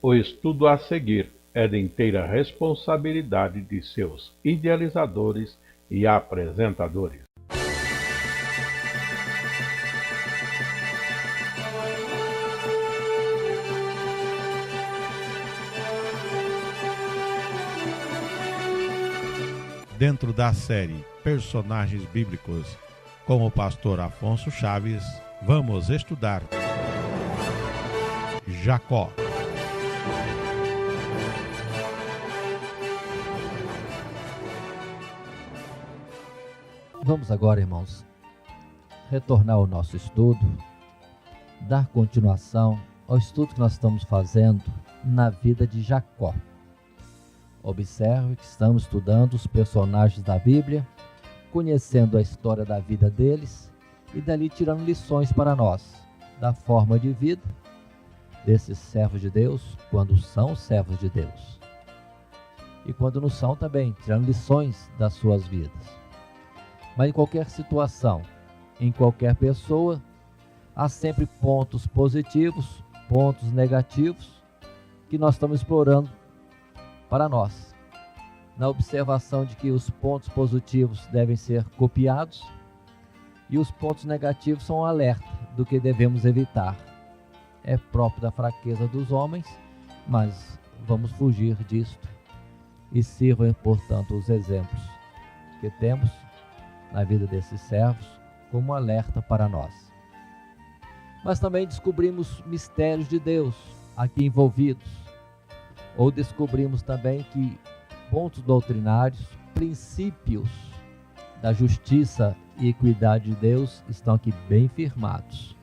O estudo a seguir é de inteira responsabilidade de seus idealizadores e apresentadores. Dentro da série Personagens Bíblicos, com o pastor Afonso Chaves, vamos estudar Jacó. Vamos agora, irmãos, retornar ao nosso estudo, dar continuação ao estudo que nós estamos fazendo na vida de Jacó. Observe que estamos estudando os personagens da Bíblia, conhecendo a história da vida deles e dali tirando lições para nós, da forma de vida desses servos de Deus, quando são servos de Deus. E quando não são também, tirando lições das suas vidas. Mas em qualquer situação, em qualquer pessoa, há sempre pontos positivos, pontos negativos, que nós estamos explorando para nós, na observação de que os pontos positivos devem ser copiados e os pontos negativos são um alerta do que devemos evitar. É próprio da fraqueza dos homens, mas vamos fugir disto e sirvam, portanto, os exemplos que temos na vida desses servos como um alerta para nós. Mas também descobrimos mistérios de Deus aqui envolvidos, ou descobrimos também que pontos doutrinários, princípios da justiça e equidade de Deus estão aqui bem firmados.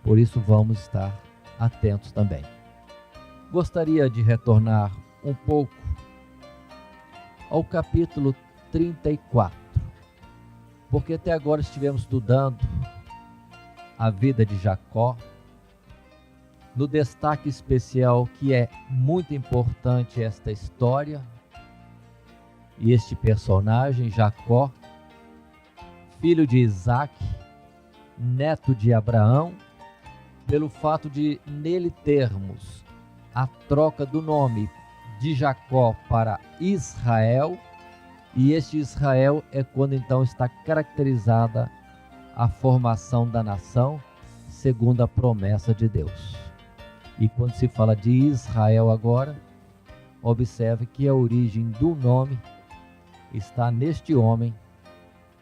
Por isso vamos estar atentos também. Gostaria de retornar um pouco ao capítulo 34, porque até agora estivemos estudando a vida de Jacó, no destaque especial que é muito importante esta história e este personagem, Jacó, filho de Isaac, neto de Abraão, pelo fato de nele termos a troca do nome de Jacó para Israel, e este Israel é quando então está caracterizada a formação da nação segundo a promessa de Deus. E quando se fala de Israel agora, observe que a origem do nome está neste homem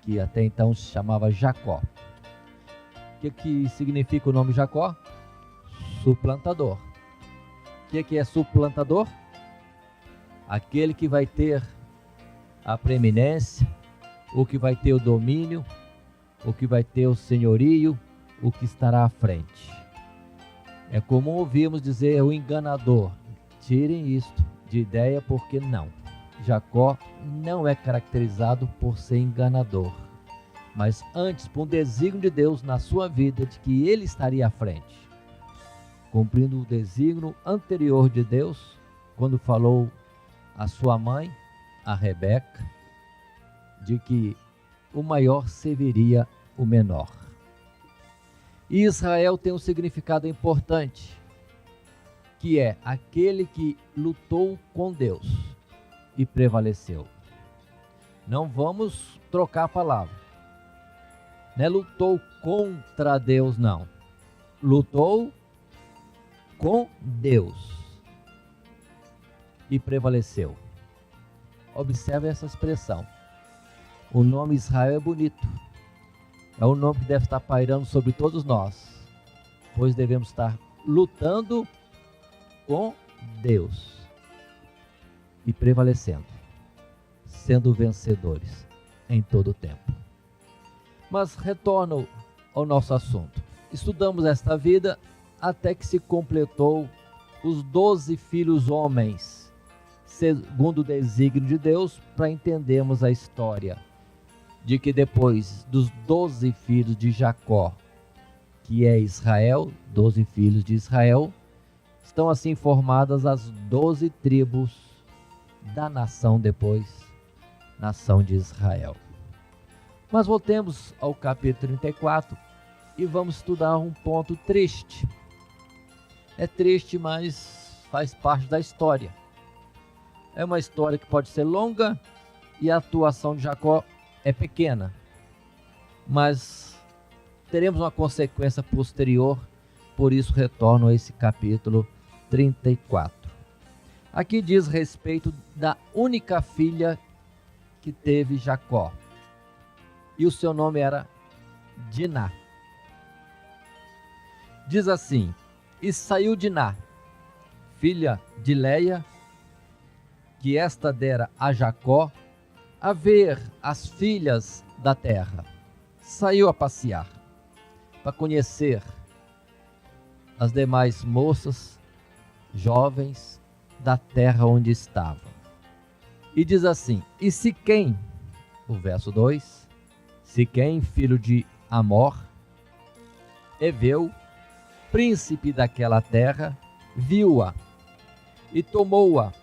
que até então se chamava Jacó. O que significa o nome Jacó? Suplantador. O que é suplantador? Aquele que vai ter a preeminência, o que vai ter o domínio, o que vai ter o senhorio, o que estará à frente. É comum ouvirmos dizer o enganador. Tirem isto de ideia, porque não. Jacó não é caracterizado por ser enganador, mas antes por um desígnio de Deus na sua vida de que ele estaria à frente, cumprindo o desígnio anterior de Deus, quando falou à sua mãe, a Rebeca, de que o maior serviria o menor. E Israel tem um significado importante, que é aquele que lutou com Deus e prevaleceu. Não vamos trocar a palavra. Não é lutou contra Deus, não. Lutou com Deus e prevaleceu. Observe essa expressão. O nome Israel é bonito. É um nome que deve estar pairando sobre todos nós, pois devemos estar lutando com Deus e prevalecendo, sendo vencedores em todo o tempo. Mas retorno ao nosso assunto. Estudamos esta vida até que se completou os 12 filhos homens, segundo o desígnio de Deus, para entendermos a história de que depois dos 12 filhos de Jacó, que é Israel, 12 filhos de Israel, estão assim formadas as 12 tribos da nação depois, nação de Israel. Mas voltemos ao capítulo 34 e vamos estudar um ponto triste. É triste, mas faz parte da história. É uma história que pode ser longa e a atuação de Jacó é pequena, mas teremos uma consequência posterior, por isso retorno a esse capítulo 34. Aqui diz respeito da única filha que teve Jacó, e o seu nome era Diná. Diz assim: e saiu Diná, filha de Leia, que esta dera a Jacó, a ver as filhas da terra. Saiu a passear, para conhecer as demais moças, jovens da terra onde estavam. E diz assim: e Siquém, o verso 2, Siquém, filho de Amor, Eveu, príncipe daquela terra, viu-a e tomou-a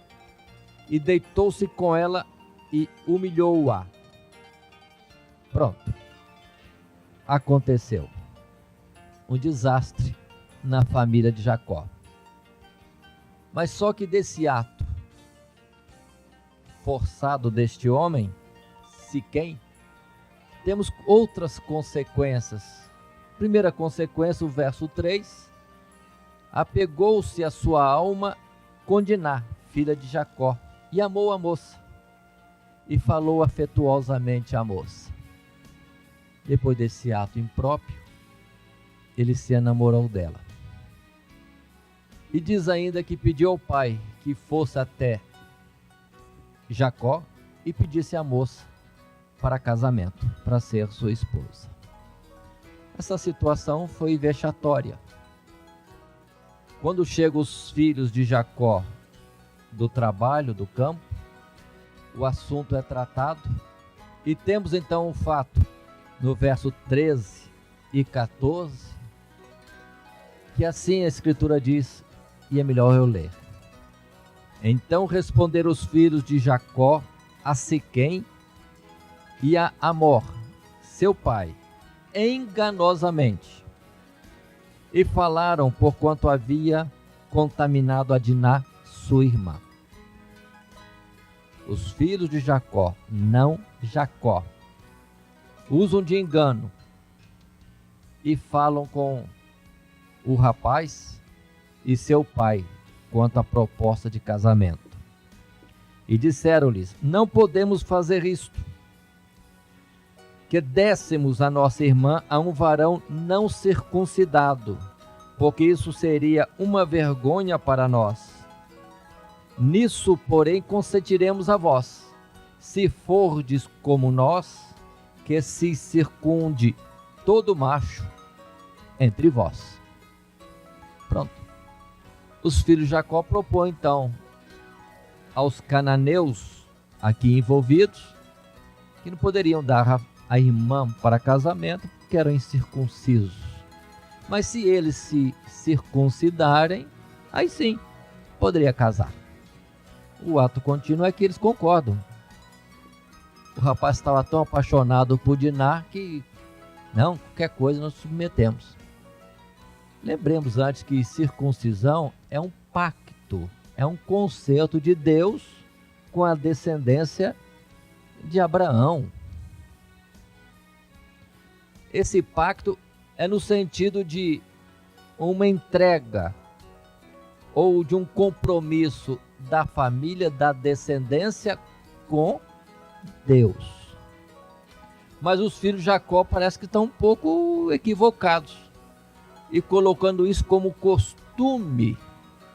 e deitou-se com ela e humilhou-a. Pronto. Aconteceu um desastre na família de Jacó. Mas só que desse ato forçado deste homem, Siquém, temos outras consequências. Primeira consequência, o verso 3, apegou-se a sua alma com Diná, filha de Jacó, e amou a moça, e falou afetuosamente à moça. Depois desse ato impróprio, ele se enamorou dela. E diz ainda que pediu ao pai que fosse até Jacó e pedisse a moça para casamento, para ser sua esposa. Essa situação foi vexatória. Quando chegam os filhos de Jacó do trabalho, do campo, o assunto é tratado e temos então o fato, no verso 13 e 14, que assim a Escritura diz, e é melhor eu ler. Então responderam os filhos de Jacó a Siquém e a Amor, seu pai, enganosamente, e falaram porquanto havia contaminado a Diná, sua irmã. Os filhos de Jacó, não Jacó, usam de engano e falam com o rapaz e seu pai quanto à proposta de casamento. E disseram-lhes: não podemos fazer isto, que dessemos a nossa irmã a um varão não circuncidado, porque isso seria uma vergonha para nós. Nisso, porém, consentiremos a vós, se fordes como nós, que se circunde todo macho entre vós. Pronto. Os filhos de Jacó propõem então aos cananeus aqui envolvidos que não poderiam dar a irmã para casamento porque eram incircuncisos. Mas se eles se circuncidarem, aí sim poderia casar. O ato contínuo é que eles concordam. O rapaz estava tão apaixonado por Diná que não, qualquer coisa nós submetemos. Lembremos antes que circuncisão é um pacto, é um concerto de Deus com a descendência de Abraão. Esse pacto é no sentido de uma entrega ou de um compromisso da família, da descendência com Deus. Mas os filhos de Jacó parece que estão um pouco equivocados e colocando isso como costume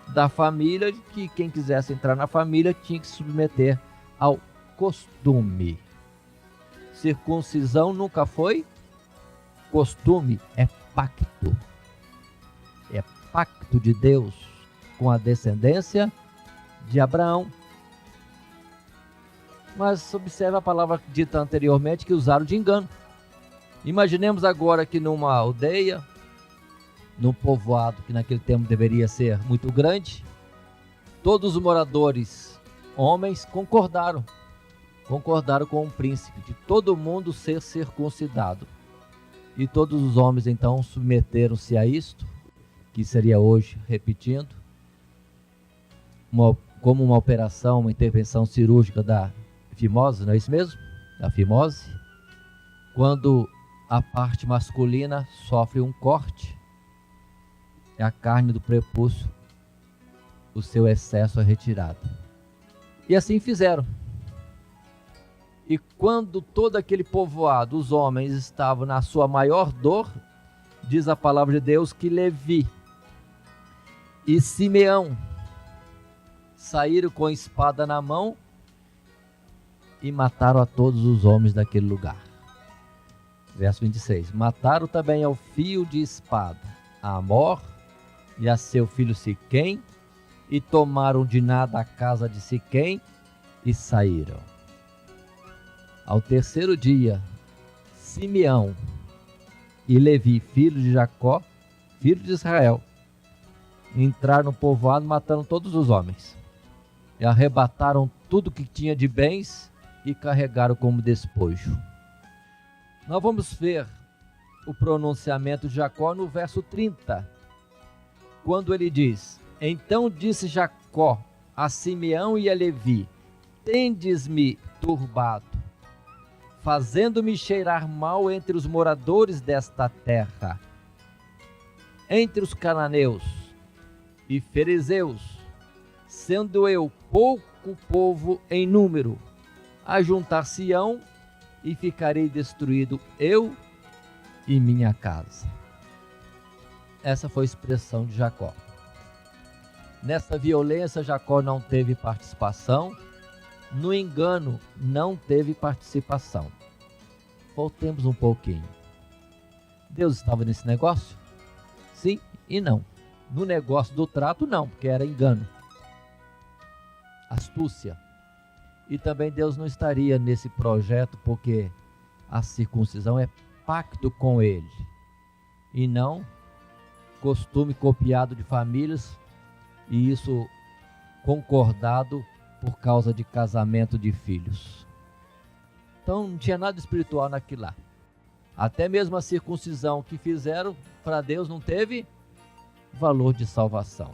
da família, de que quem quisesse entrar na família tinha que se submeter ao costume. Circuncisão nunca foi costume, é pacto. É pacto de Deus com a descendência de Abraão. Mas observe a palavra dita anteriormente, que usaram de engano. Imaginemos agora que numa aldeia, num povoado que naquele tempo deveria ser muito grande, todos os moradores, homens, concordaram com o príncipe de todo mundo ser circuncidado. E todos os homens então submeteram-se a isto, que seria hoje, repetindo, como uma operação, uma intervenção cirúrgica da fimose, não é isso mesmo? Da fimose, quando a parte masculina sofre um corte, é a carne do prepúcio, o seu excesso é retirado. E assim fizeram. E quando todo aquele povoado, os homens, estavam na sua maior dor, diz a palavra de Deus que Levi e Simeão saíram com a espada na mão e mataram a todos os homens daquele lugar. Verso 26. Mataram também ao fio de espada a Amor e a seu filho Siquém, e tomaram de nada a casa de Siquém e saíram. Ao terceiro dia, Simeão e Levi, filho de Jacó, filho de Israel, entraram no povoado matando todos os homens. E arrebataram tudo que tinha de bens e carregaram como despojo. Nós vamos ver o pronunciamento de Jacó no verso 30, quando ele diz: Então disse Jacó a Simeão e a Levi: Tendes-me turbado, fazendo-me cheirar mal entre os moradores desta terra, entre os cananeus e ferezeus, sendo eu pouco povo em número. Ajuntar-se-ão e ficarei destruído eu e minha casa. Essa foi a expressão de Jacó. Nessa violência, Jacó não teve participação. No engano, não teve participação. Voltemos um pouquinho. Deus estava nesse negócio? Sim e não. No negócio do trato, não, porque era engano, astúcia. E também Deus não estaria nesse projeto, porque a circuncisão é pacto com ele, e não costume copiado de famílias, e isso concordado por causa de casamento de filhos. Então não tinha nada espiritual naquilo lá. Até mesmo a circuncisão que fizeram, para Deus não teve valor de salvação.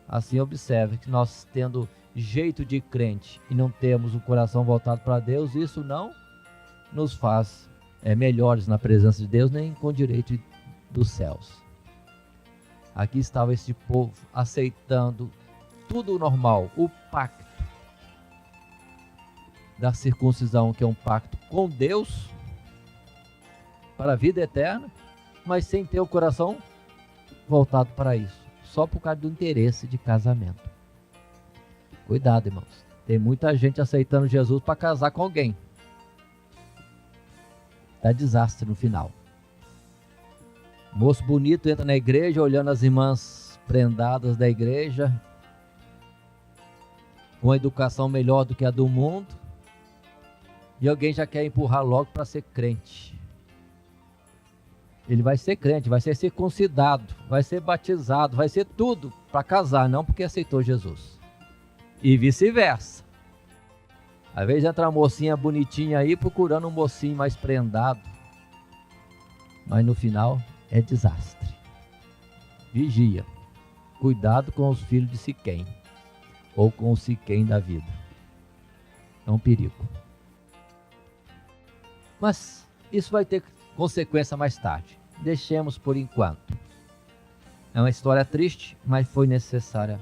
Assim, observe que nós, tendo jeito de crente e não temos o coração voltado para Deus, isso não nos faz melhores na presença de Deus, nem com direito dos céus. Aqui estava esse povo aceitando tudo normal, o pacto da circuncisão, que é um pacto com Deus para a vida eterna, mas sem ter o coração voltado para isso, só por causa do interesse de casamento. Cuidado, irmãos, tem muita gente aceitando Jesus para casar com alguém. Dá desastre no final. Moço bonito entra na igreja, olhando as irmãs prendadas da igreja, com a educação melhor do que a do mundo, e alguém já quer empurrar logo para ser crente. Ele vai ser crente, vai ser circuncidado, vai ser batizado, vai ser tudo para casar, não porque aceitou Jesus. E vice-versa. Às vezes entra uma mocinha bonitinha aí procurando um mocinho mais prendado, mas no final é desastre. Vigia. Cuidado com os filhos de Siquém, ou com o Siquém da vida. É um perigo. Mas isso vai ter consequência mais tarde. Deixemos por enquanto. É uma história triste, mas foi necessária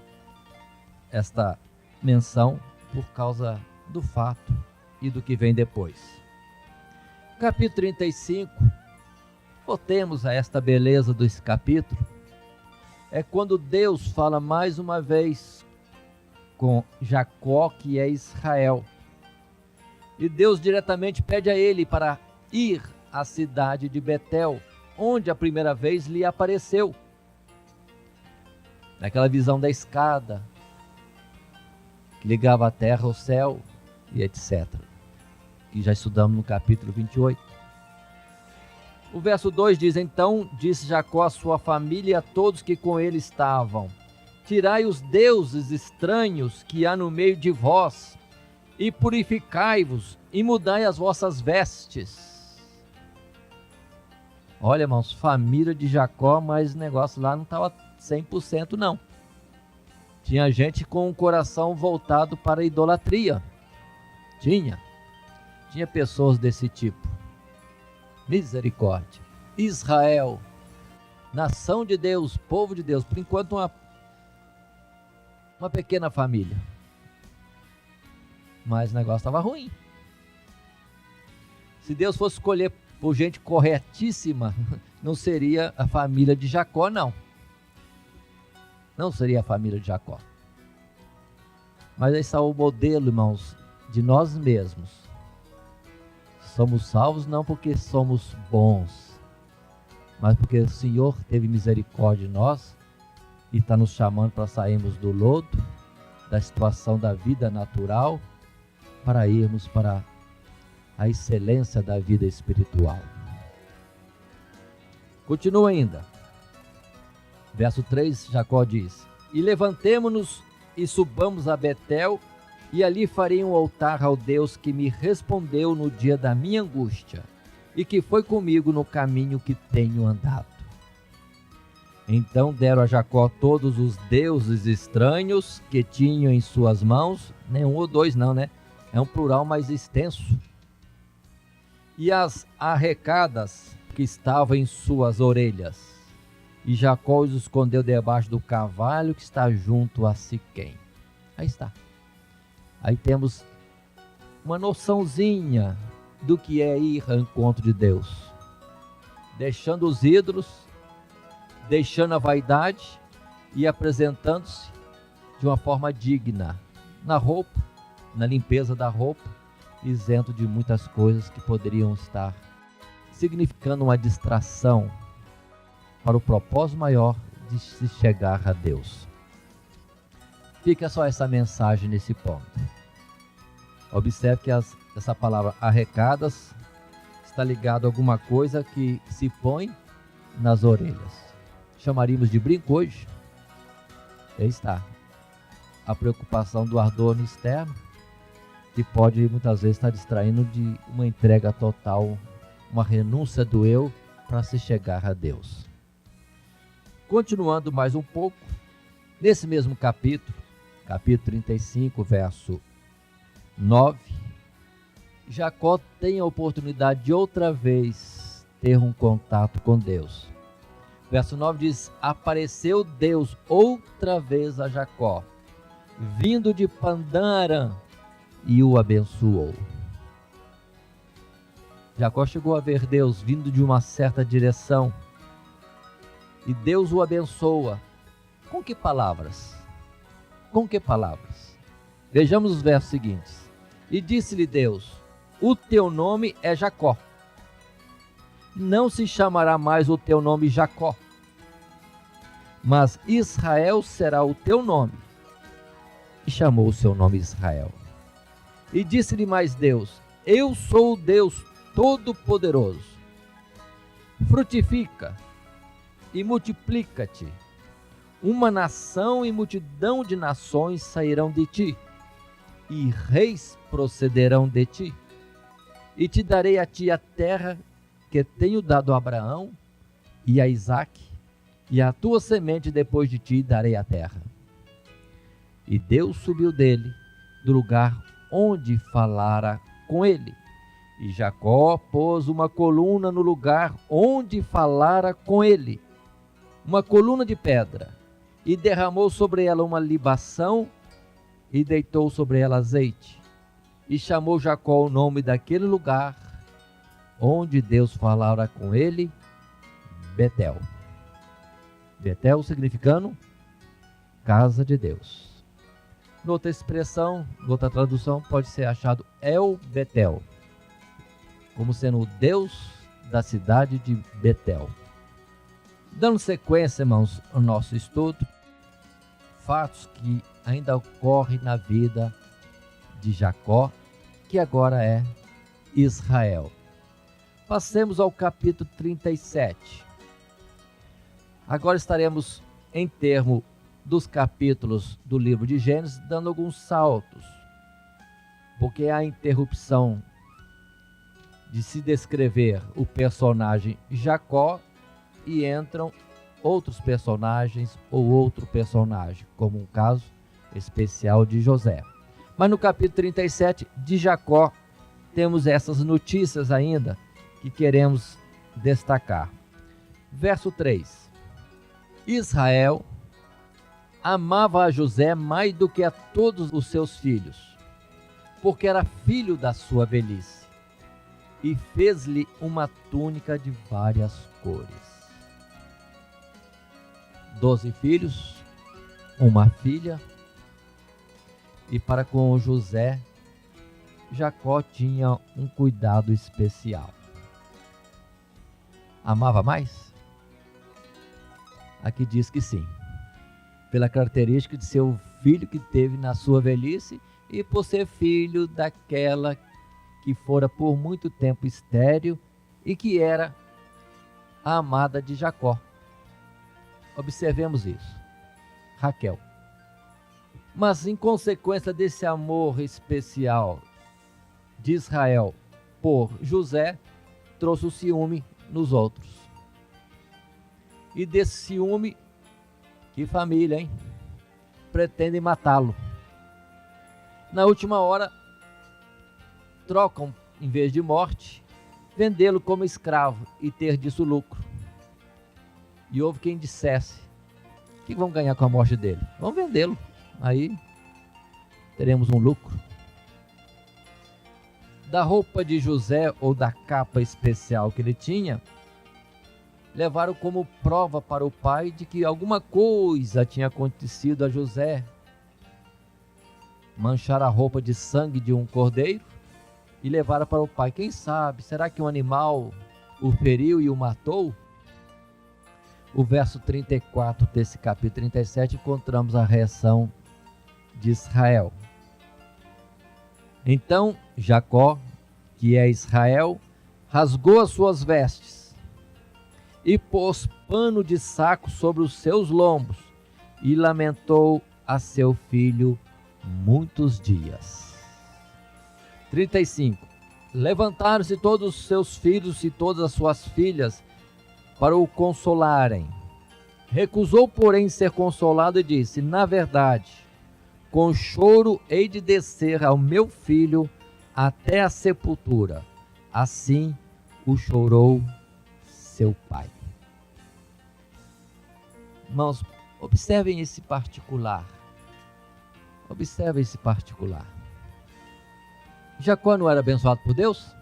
esta menção por causa do fato e do que vem depois. Capítulo 35, voltemos a esta beleza desse capítulo, é quando Deus fala mais uma vez com Jacó, que é Israel, e Deus diretamente pede a ele para ir à cidade de Betel, onde a primeira vez lhe apareceu, naquela visão da escada que ligava a terra ao céu e etc, que já estudamos no capítulo 28. O verso 2 diz: Então disse Jacó à sua família e a todos que com ele estavam: Tirai os deuses estranhos que há no meio de vós, e purificai-vos, e mudai as vossas vestes. Olha, irmãos, família de Jacó, mas o negócio lá não estava 100% não. Tinha gente com o coração voltado para a idolatria. Tinha pessoas desse tipo. Misericórdia. Israel, nação de Deus, povo de Deus, por enquanto uma pequena família. Mas o negócio estava ruim. Se Deus fosse escolher por gente corretíssima, não seria a família de Jacó, não. Não seria a família de Jacó. Mas esse é o modelo, irmãos, de nós mesmos. Somos salvos não porque somos bons, mas porque o Senhor teve misericórdia de nós e está nos chamando para sairmos do lodo, da situação da vida natural, para irmos para a excelência da vida espiritual. Continua ainda. Verso 3, Jacó diz: E levantemo-nos e subamos a Betel, e ali farei um altar ao Deus que me respondeu no dia da minha angústia, e que foi comigo no caminho que tenho andado. Então deram a Jacó todos os deuses estranhos que tinham em suas mãos, nem um ou dois não, né? É um plural mais extenso. E as arrecadas que estavam em suas orelhas. E Jacó os escondeu debaixo do carvalho que está junto a Siquém. Aí está. Aí temos uma noçãozinha do que é ir ao encontro de Deus. Deixando os ídolos, deixando a vaidade e apresentando-se de uma forma digna. Na roupa, na limpeza da roupa, isento de muitas coisas que poderiam estar significando uma distração para o propósito maior de se chegar a Deus. Fica só essa mensagem nesse ponto. Observe que essa palavra arrecadas está ligado a alguma coisa que se põe nas orelhas. Chamaríamos de brinco hoje. Aí está. A preocupação do adorno externo, que pode muitas vezes estar distraindo de uma entrega total, uma renúncia do eu para se chegar a Deus. Continuando mais um pouco, nesse mesmo capítulo 35, verso 9, Jacó tem a oportunidade de outra vez ter um contato com Deus. Verso 9 diz: Apareceu Deus outra vez a Jacó, vindo de Padã Arã, e o abençoou. Jacó chegou a ver Deus vindo de uma certa direção, e Deus o abençoa. Com que palavras? Com que palavras? Vejamos os versos seguintes. E disse-lhe Deus: O teu nome é Jacó. Não se chamará mais o teu nome Jacó, mas Israel será o teu nome. E chamou o seu nome Israel. E disse-lhe mais Deus: Eu sou o Deus Todo-Poderoso. Frutifica e multiplica-te. Uma nação e multidão de nações sairão de ti, e reis procederão de ti. E te darei a ti a terra que tenho dado a Abraão e a Isaque, e a tua semente depois de ti darei a terra. E Deus subiu dele, do lugar onde falara com ele. E Jacó pôs uma coluna no lugar onde falara com ele, uma coluna de pedra, e derramou sobre ela uma libação, e deitou sobre ela azeite. E chamou Jacó o nome daquele lugar, onde Deus falara com ele, Betel. Betel significando casa de Deus. Noutra expressão, noutra tradução, pode ser achado El Betel, como sendo o Deus da cidade de Betel. Dando sequência, irmãos, ao nosso estudo, fatos que ainda ocorrem na vida de Jacó, que agora é Israel. Passemos ao capítulo 37. Agora estaremos em termos dos capítulos do livro de Gênesis, dando alguns saltos, porque há interrupção de se descrever o personagem Jacó e entram outros personagens ou outro personagem, como um caso especial de José. Mas no capítulo 37 de Jacó, temos essas notícias ainda que queremos destacar. Verso 3. Israel amava a José mais do que a todos os seus filhos, porque era filho da sua velhice, e fez-lhe uma túnica de várias cores. 12 filhos, uma filha, e para com José, Jacó tinha um cuidado especial. Amava mais? Aqui diz que sim, pela característica de ser o filho que teve na sua velhice e por ser filho daquela que fora por muito tempo estéril e que era a amada de Jacó. Observemos isso. Raquel. Mas em consequência desse amor especial de Israel por José, trouxe o ciúme nos outros. E desse ciúme, que família, hein? Pretendem matá-lo. Na última hora, trocam, em vez de morte, vendê-lo como escravo e ter disso lucro. E houve quem dissesse: o que vão ganhar com a morte dele? Vão vendê-lo, aí teremos um lucro. Da roupa de José ou da capa especial que ele tinha, levaram como prova para o pai de que alguma coisa tinha acontecido a José. Mancharam a roupa de sangue de um cordeiro e levaram para o pai. Quem sabe, será que um animal o feriu e o matou? O verso 34 desse capítulo 37, encontramos a reação de Israel. Então Jacó, que é Israel, rasgou as suas vestes e pôs pano de saco sobre os seus lombos e lamentou a seu filho muitos dias. 35. Levantaram-se todos os seus filhos e todas as suas filhas para o consolarem. Recusou, porém, ser consolado e disse: na verdade, com choro hei de descer ao meu filho até a sepultura. Assim o chorou seu pai. Irmãos, observem esse particular. Observem esse particular. Jacó não era abençoado por Deus?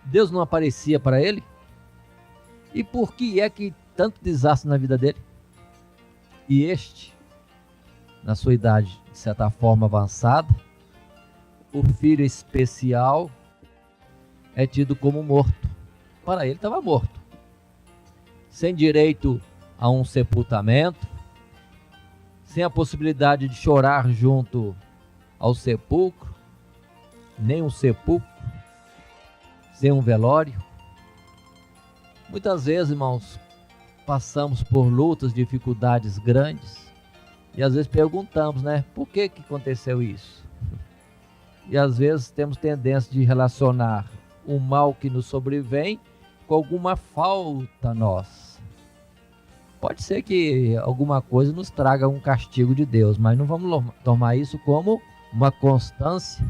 Deus não aparecia para ele? E por que é que tanto desastre na vida dele? E este, na sua idade, de certa forma avançada, o filho especial é tido como morto. Para ele estava morto, sem direito a um sepultamento, sem a possibilidade de chorar junto ao sepulcro, nem um sepulcro, sem um velório. Muitas vezes, irmãos, passamos por lutas, dificuldades grandes e às vezes perguntamos, né? Por que aconteceu isso? E às vezes temos tendência de relacionar o mal que nos sobrevém com alguma falta nossa. Pode ser que alguma coisa nos traga um castigo de Deus, mas não vamos tomar isso como uma constância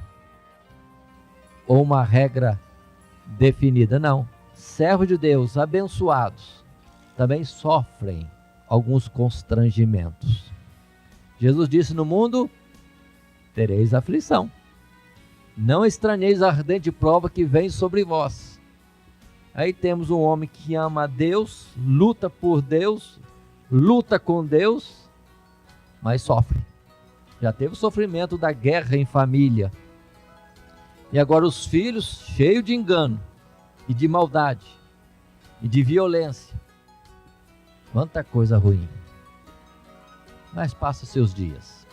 ou uma regra definida, não. Servos de Deus abençoados também sofrem alguns constrangimentos. Jesus disse: no mundo tereis aflição. Não estranheis a ardente prova que vem sobre vós. Aí temos um homem que ama a Deus, luta por Deus, luta com Deus, mas sofre. Já teve o sofrimento da guerra em família. E agora os filhos cheios de engano e de maldade e de violência. Quanta coisa ruim. Mas passa seus dias.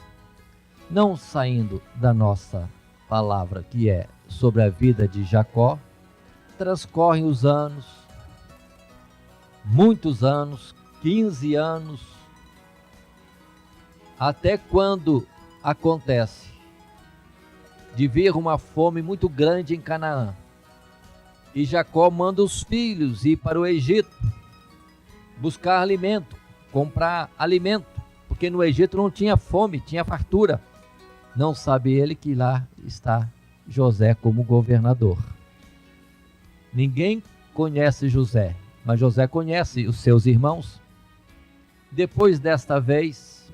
Não saindo da nossa palavra, que é sobre a vida de Jacó, transcorrem os anos, muitos anos, 15 anos, até quando acontece de vir uma fome muito grande em Canaã. E Jacó manda os filhos ir para o Egito, buscar alimento, comprar alimento, porque no Egito não tinha fome, tinha fartura. Não sabe ele que lá está José como governador. Ninguém conhece José, mas José conhece os seus irmãos. Depois desta vez,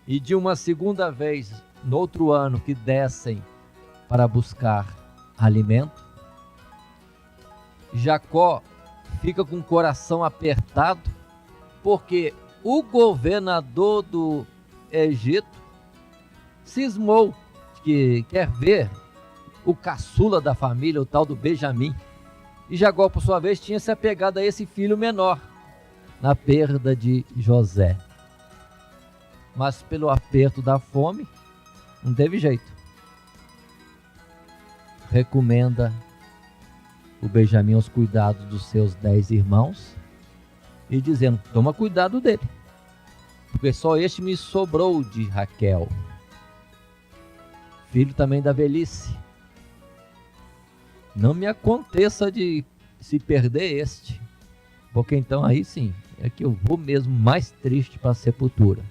e de uma segunda vez, no outro ano, que descem para buscar alimento, Jacó fica com o coração apertado, porque o governador do Egito cismou que quer ver o caçula da família, o tal do Benjamim. E Jacó, por sua vez, tinha se apegado a esse filho menor, na perda de José. Mas pelo aperto da fome, não teve jeito. Recomenda o Benjamim aos cuidados dos seus 10 irmãos e dizendo: toma cuidado dele, porque só este me sobrou de Raquel, filho também da velhice. Não me aconteça de se perder este, porque então aí sim é que eu vou mesmo mais triste para a sepultura.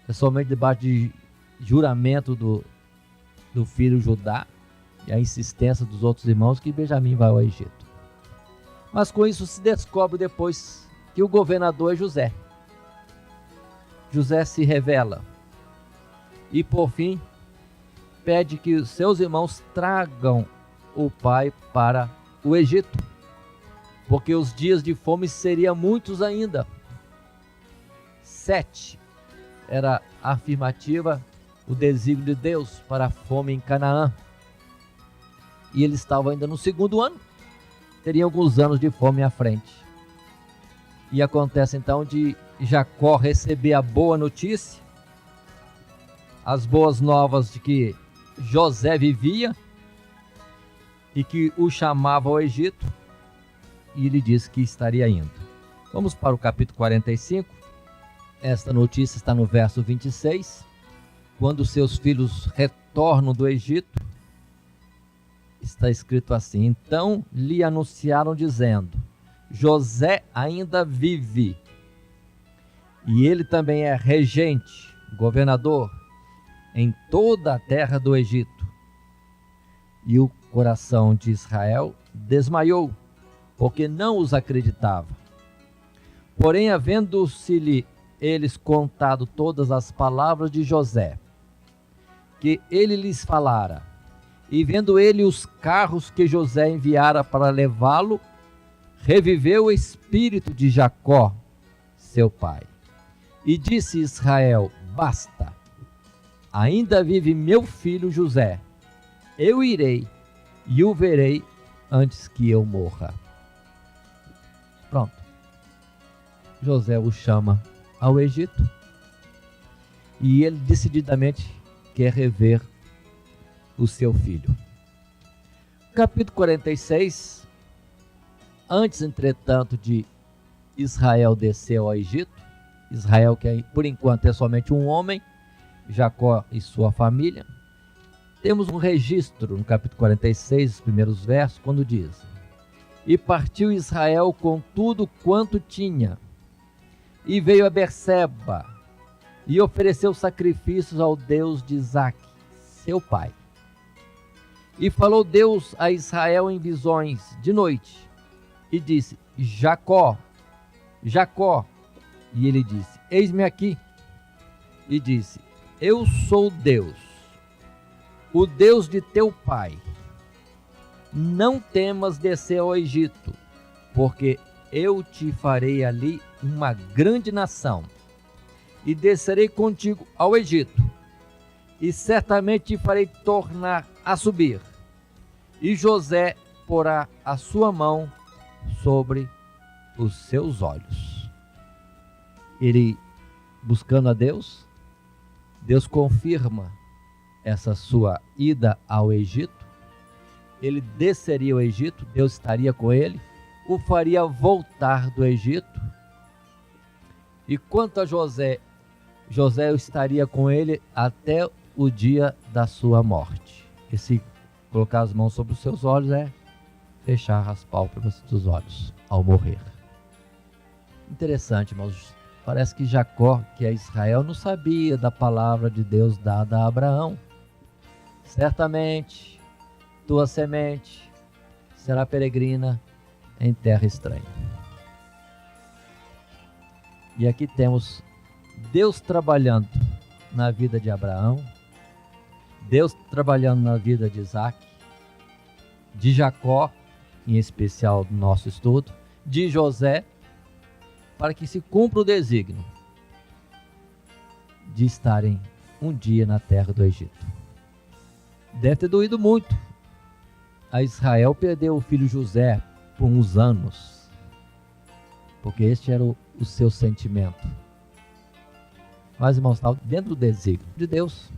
É somente debaixo de juramento do filho Judá e a insistência dos outros irmãos que Benjamim vai ao Egito. Mas com isso se descobre depois que o governador é José. José se revela e por fim pede que os seus irmãos tragam o pai para o Egito, porque os dias de fome seriam muitos ainda. 7 era a afirmativa, o desígnio de Deus para a fome em Canaã. E ele estava ainda no segundo ano, teria alguns anos de fome à frente. E acontece então de Jacó receber a boa notícia, as boas novas de que José vivia e que o chamava ao Egito, e ele disse que estaria indo. Vamos para o capítulo 45. Esta notícia está no verso 26. Quando seus filhos retornam do Egito, está escrito assim: então lhe anunciaram dizendo: José ainda vive, e ele também é regente, governador, em toda a terra do Egito. E o coração de Israel desmaiou, porque não os acreditava. Porém, havendo-se-lhe eles contado todas as palavras de José, que ele lhes falara, e vendo ele os carros que José enviara para levá-lo, reviveu o espírito de Jacó, seu pai. E disse Israel: basta, ainda vive meu filho José, eu irei e o verei antes que eu morra. Pronto. José o chama ao Egito e ele decididamente quer rever o seu filho. Capítulo 46. Antes, entretanto, de Israel descer ao Egito, Israel que por enquanto é somente um homem, Jacó e sua família, temos um registro no capítulo 46, os primeiros versos, quando diz: e partiu Israel com tudo quanto tinha, e veio a Berseba, e ofereceu sacrifícios ao Deus de Isaque, seu pai. E falou Deus a Israel em visões de noite, e disse: Jacó, Jacó. E ele disse: eis-me aqui. E disse: eu sou Deus, o Deus de teu pai. Não temas descer ao Egito, porque eu te farei ali uma grande nação, e descerei contigo ao Egito, e certamente te farei tornar a subir. E José porá a sua mão sobre os seus olhos. Ele, buscando a Deus, Deus confirma essa sua ida ao Egito. Ele desceria ao Egito, Deus estaria com ele, o faria voltar do Egito. E quanto a José, José estaria com ele até o dia da sua morte. Esse colocar as mãos sobre os seus olhos é fechar as pálpebras dos olhos ao morrer. Interessante, irmãos. Parece que Jacó, que é Israel, não sabia da palavra de Deus dada a Abraão. Certamente, tua semente será peregrina em terra estranha. E aqui temos Deus trabalhando na vida de Abraão, Deus trabalhando na vida de Isaac, de Jacó, em especial no nosso estudo, de José, para que se cumpra o desígnio de estarem um dia na terra do Egito. Deve ter doído muito a Israel perder o filho José por uns anos, porque este era o seu sentimento. Mas, irmãos, está dentro do desígnio de Deus.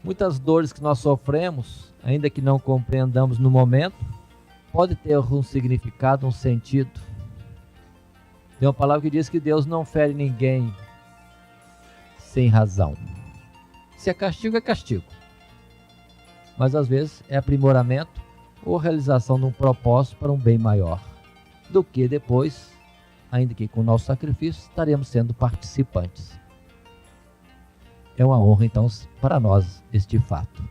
Muitas dores que nós sofremos, ainda que não compreendamos no momento, pode ter um significado, um sentido. Tem uma palavra que diz que Deus não fere ninguém sem razão. Se é castigo, é castigo. Mas às vezes é aprimoramento ou realização de um propósito para um bem maior, do que depois, ainda que com o nosso sacrifício, estaremos sendo participantes. É uma honra, então, para nós este fato.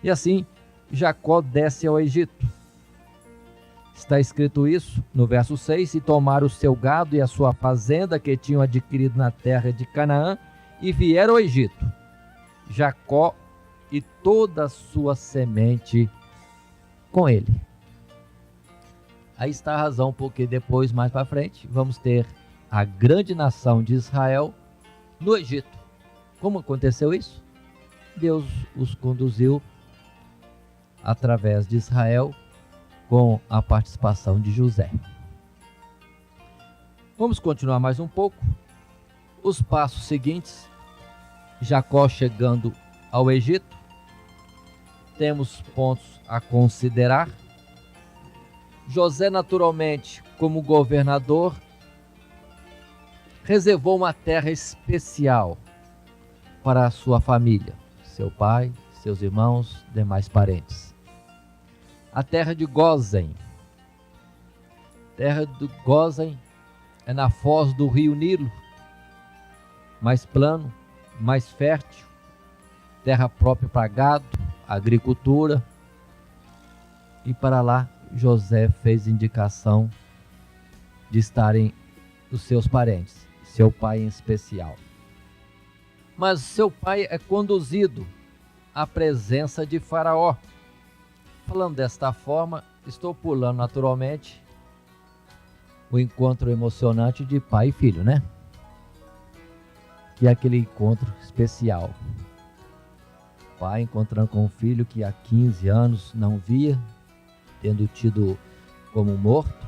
E assim, Jacó desce ao Egito. Está escrito isso no verso 6, e tomaram o seu gado e a sua fazenda que tinham adquirido na terra de Canaã, e vieram ao Egito. Jacó e toda a sua semente com ele. Aí está a razão porque depois, mais para frente, vamos ter a grande nação de Israel no Egito. Como aconteceu isso? Deus os conduziu através de Israel com a participação de José. Vamos continuar mais um pouco. Os passos seguintes, Jacó chegando ao Egito, temos pontos a considerar. José, naturalmente, como governador, reservou uma terra especial para a sua família, seu pai, seus irmãos, demais parentes. A terra de Gósen. Terra de Gósen é na foz do rio Nilo, mais plano, mais fértil, terra própria para gado, agricultura. E para lá José fez indicação de estarem os seus parentes, seu pai em especial. Mas seu pai é conduzido à presença de Faraó. Falando desta forma, estou pulando naturalmente o encontro emocionante de pai e filho, né? Que é aquele encontro especial. Pai encontrando com o filho que há 15 anos não via, tendo tido como morto.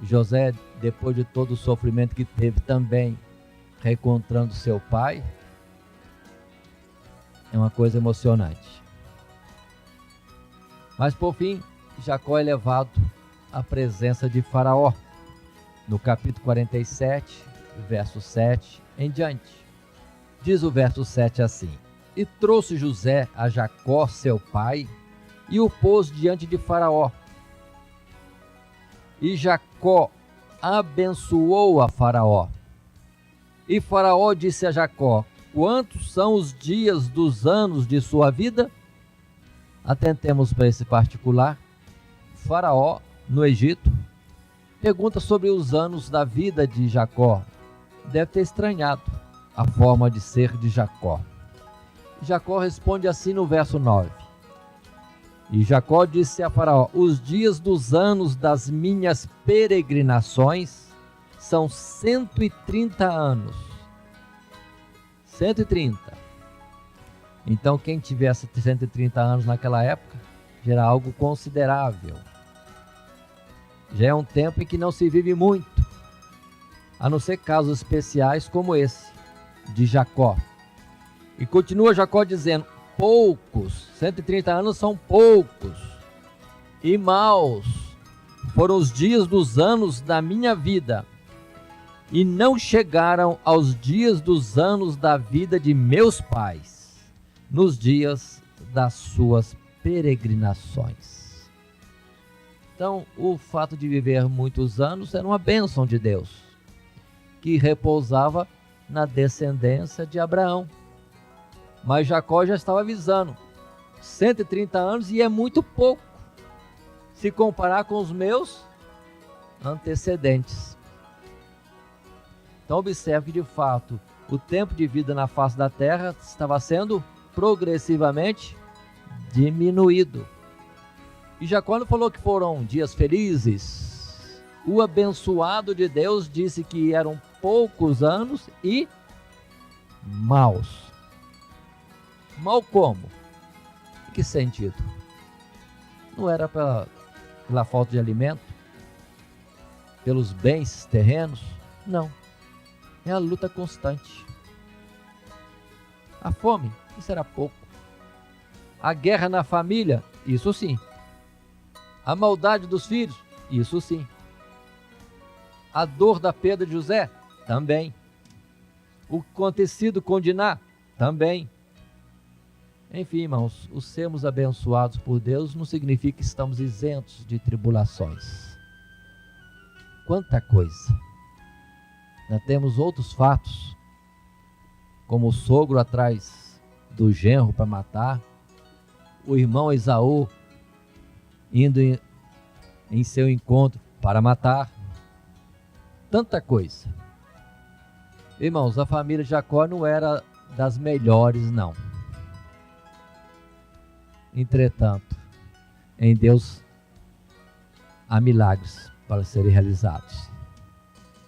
José, depois de todo o sofrimento que teve também, reencontrando seu pai. É uma coisa emocionante. Mas por fim, Jacó é levado à presença de Faraó, no capítulo 47, verso 7 em diante. Diz o verso 7 assim: E trouxe José a Jacó, seu pai, e o pôs diante de Faraó. E Jacó abençoou a Faraó. E Faraó disse a Jacó: Quantos são os dias dos anos de sua vida? Atentemos para esse particular. Faraó, no Egito, pergunta sobre os anos da vida de Jacó. Deve ter estranhado a forma de ser de Jacó. Jacó responde assim no verso 9: E Jacó disse a Faraó: Os dias dos anos das minhas peregrinações são 130 anos. 130. Então quem tivesse 130 anos naquela época, já era algo considerável. Já é um tempo em que não se vive muito, a não ser casos especiais como esse, de Jacó. E continua Jacó dizendo: poucos, 130 anos são poucos, e maus foram os dias dos anos da minha vida, e não chegaram aos dias dos anos da vida de meus pais, nos dias das suas peregrinações. Então, o fato de viver muitos anos era uma bênção de Deus, que repousava na descendência de Abraão. Mas Jacó já estava avisando, 130 anos e é muito pouco, se comparar com os meus antecedentes. Então observe que de fato, o tempo de vida na face da terra estava sendo progressivamente diminuído. E Jacó não falou que foram dias felizes. O abençoado de Deus disse que eram poucos anos e maus. Mal como? Em que sentido? Não era pela falta de alimento? Pelos bens terrenos? Não. É a luta constante. A fome? Isso era pouco. A guerra na família? Isso sim. A maldade dos filhos? Isso sim. A dor da perda de José? Também. O acontecido com Diná? Também. Enfim, irmãos, o sermos abençoados por Deus não significa que estamos isentos de tribulações. Quanta coisa! Nós temos outros fatos, como o sogro atrás do genro para matar, o irmão Esaú indo em seu encontro para matar. Tanta coisa. Irmãos, a família de Jacó não era das melhores, não. Entretanto, em Deus há milagres para serem realizados.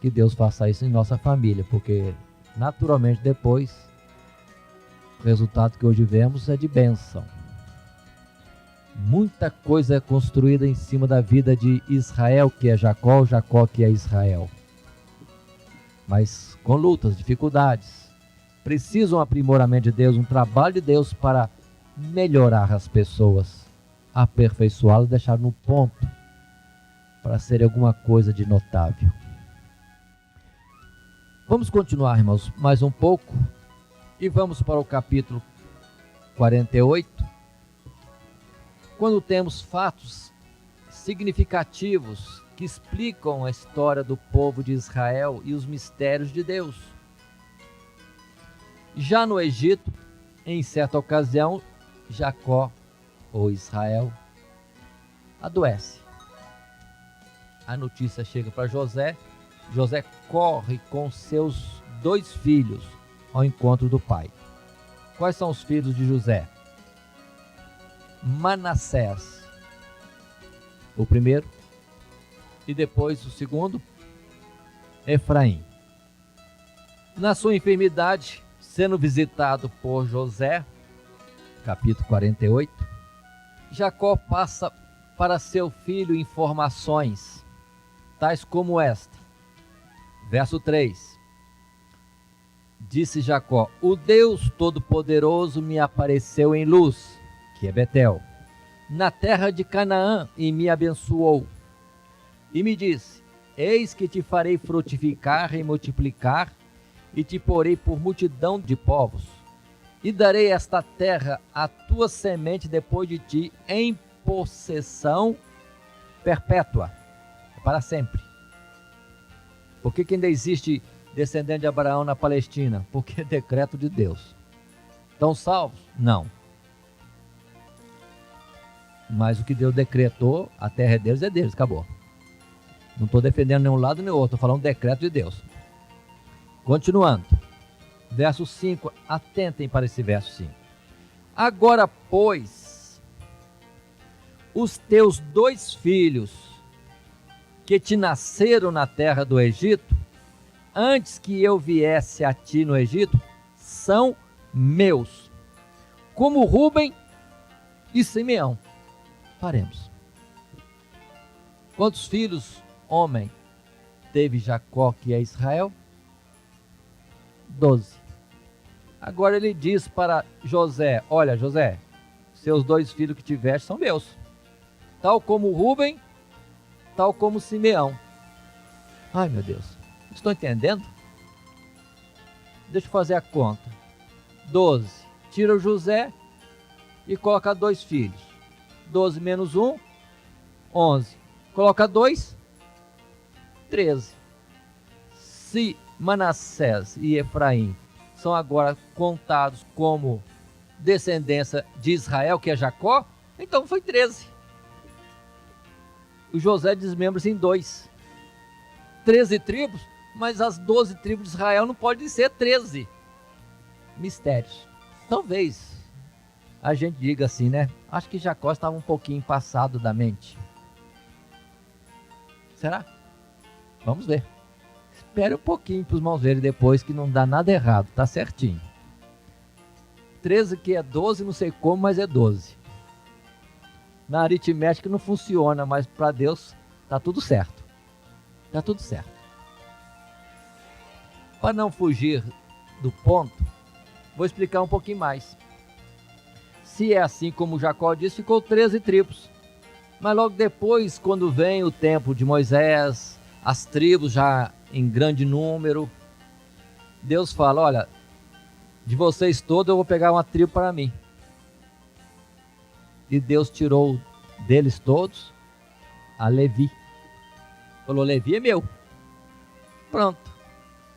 Que Deus faça isso em nossa família, porque naturalmente depois o resultado que hoje vemos é de bênção. Muita coisa é construída em cima da vida de Israel, que é Jacó, Jacó que é Israel. Mas com lutas, dificuldades. Precisa um aprimoramento de Deus, um trabalho de Deus para melhorar as pessoas, aperfeiçoá-las, deixar no ponto para ser alguma coisa de notável. Vamos continuar, irmãos, mais um pouco e vamos para o capítulo 48, quando temos fatos significativos que explicam a história do povo de Israel e os mistérios de Deus. Já no Egito, em certa ocasião, Jacó, ou Israel, adoece. A notícia chega para José. José corre com seus 2 filhos ao encontro do pai. Quais são os filhos de José? Manassés, o primeiro, e depois o segundo, Efraim. Na sua enfermidade, sendo visitado por José, capítulo 48, Jacó passa para seu filho informações, tais como esta. Verso 3. Disse Jacó: o Deus Todo-Poderoso me apareceu em luz, que é Betel, na terra de Canaã, e me abençoou. E me disse: eis que te farei frutificar e multiplicar, e te porei por multidão de povos, e darei esta terra à tua semente depois de ti em possessão perpétua, para sempre. Por que ainda existe descendente de Abraão na Palestina? Porque é decreto de Deus. Estão salvos? Não. Mas o que Deus decretou, a terra é deles, acabou. Não estou defendendo nenhum lado nem outro, estou falando decreto de Deus. Continuando. Verso 5, atentem para esse verso 5. Agora, pois, os teus 2 filhos que te nasceram na terra do Egito, antes que eu viesse a ti no Egito, são meus, como Rúben e Simeão. Paremos. Quantos filhos, homem, teve Jacó, que é Israel? 12. Agora ele diz para José: olha, José, seus 2 filhos que tiveste são meus, tal como Rúben, tal como Simeão. Ai, meu Deus, estou entendendo? Deixa eu fazer a conta. 12, tira o José e coloca 2 filhos. 12 menos 1, 11. Coloca 2, 13. Se Manassés e Efraim são agora contados como descendência de Israel, que é Jacó, então foi 13. O José desmembra-se em 2. 13 tribos, mas as 12 tribos de Israel não podem ser 13. Mistérios. Talvez a gente diga assim, né? Acho que Jacó estava um pouquinho passado da mente. Será? Vamos ver. Espere um pouquinho para os irmãos verem depois que não dá nada errado, tá certinho. 13 que é 12, não sei como, mas é 12. Na aritmética não funciona, mas para Deus tá tudo certo. Tá tudo certo. Para não fugir do ponto, vou explicar um pouquinho mais. Se é assim como Jacó disse, ficou 13 tribos. Mas logo depois, quando vem o tempo de Moisés, as tribos já em grande número, Deus fala, olha, de vocês todos eu vou pegar uma tribo para mim. E Deus tirou deles todos a Levi. Falou, Levi é meu. Pronto.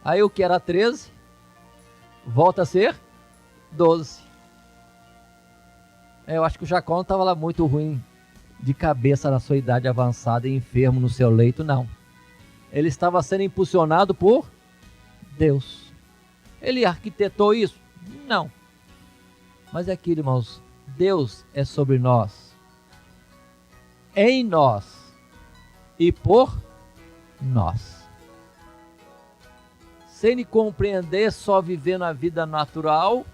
Aí o que era 13, volta a ser 12. Eu acho que o Jacó não estava lá muito ruim de cabeça na sua idade avançada e enfermo no seu leito, não. Ele estava sendo impulsionado por Deus. Ele arquitetou isso? Não. Mas é aquilo, irmãos, Deus é sobre nós, em nós e por nós. Sem compreender, só vivendo a vida natural,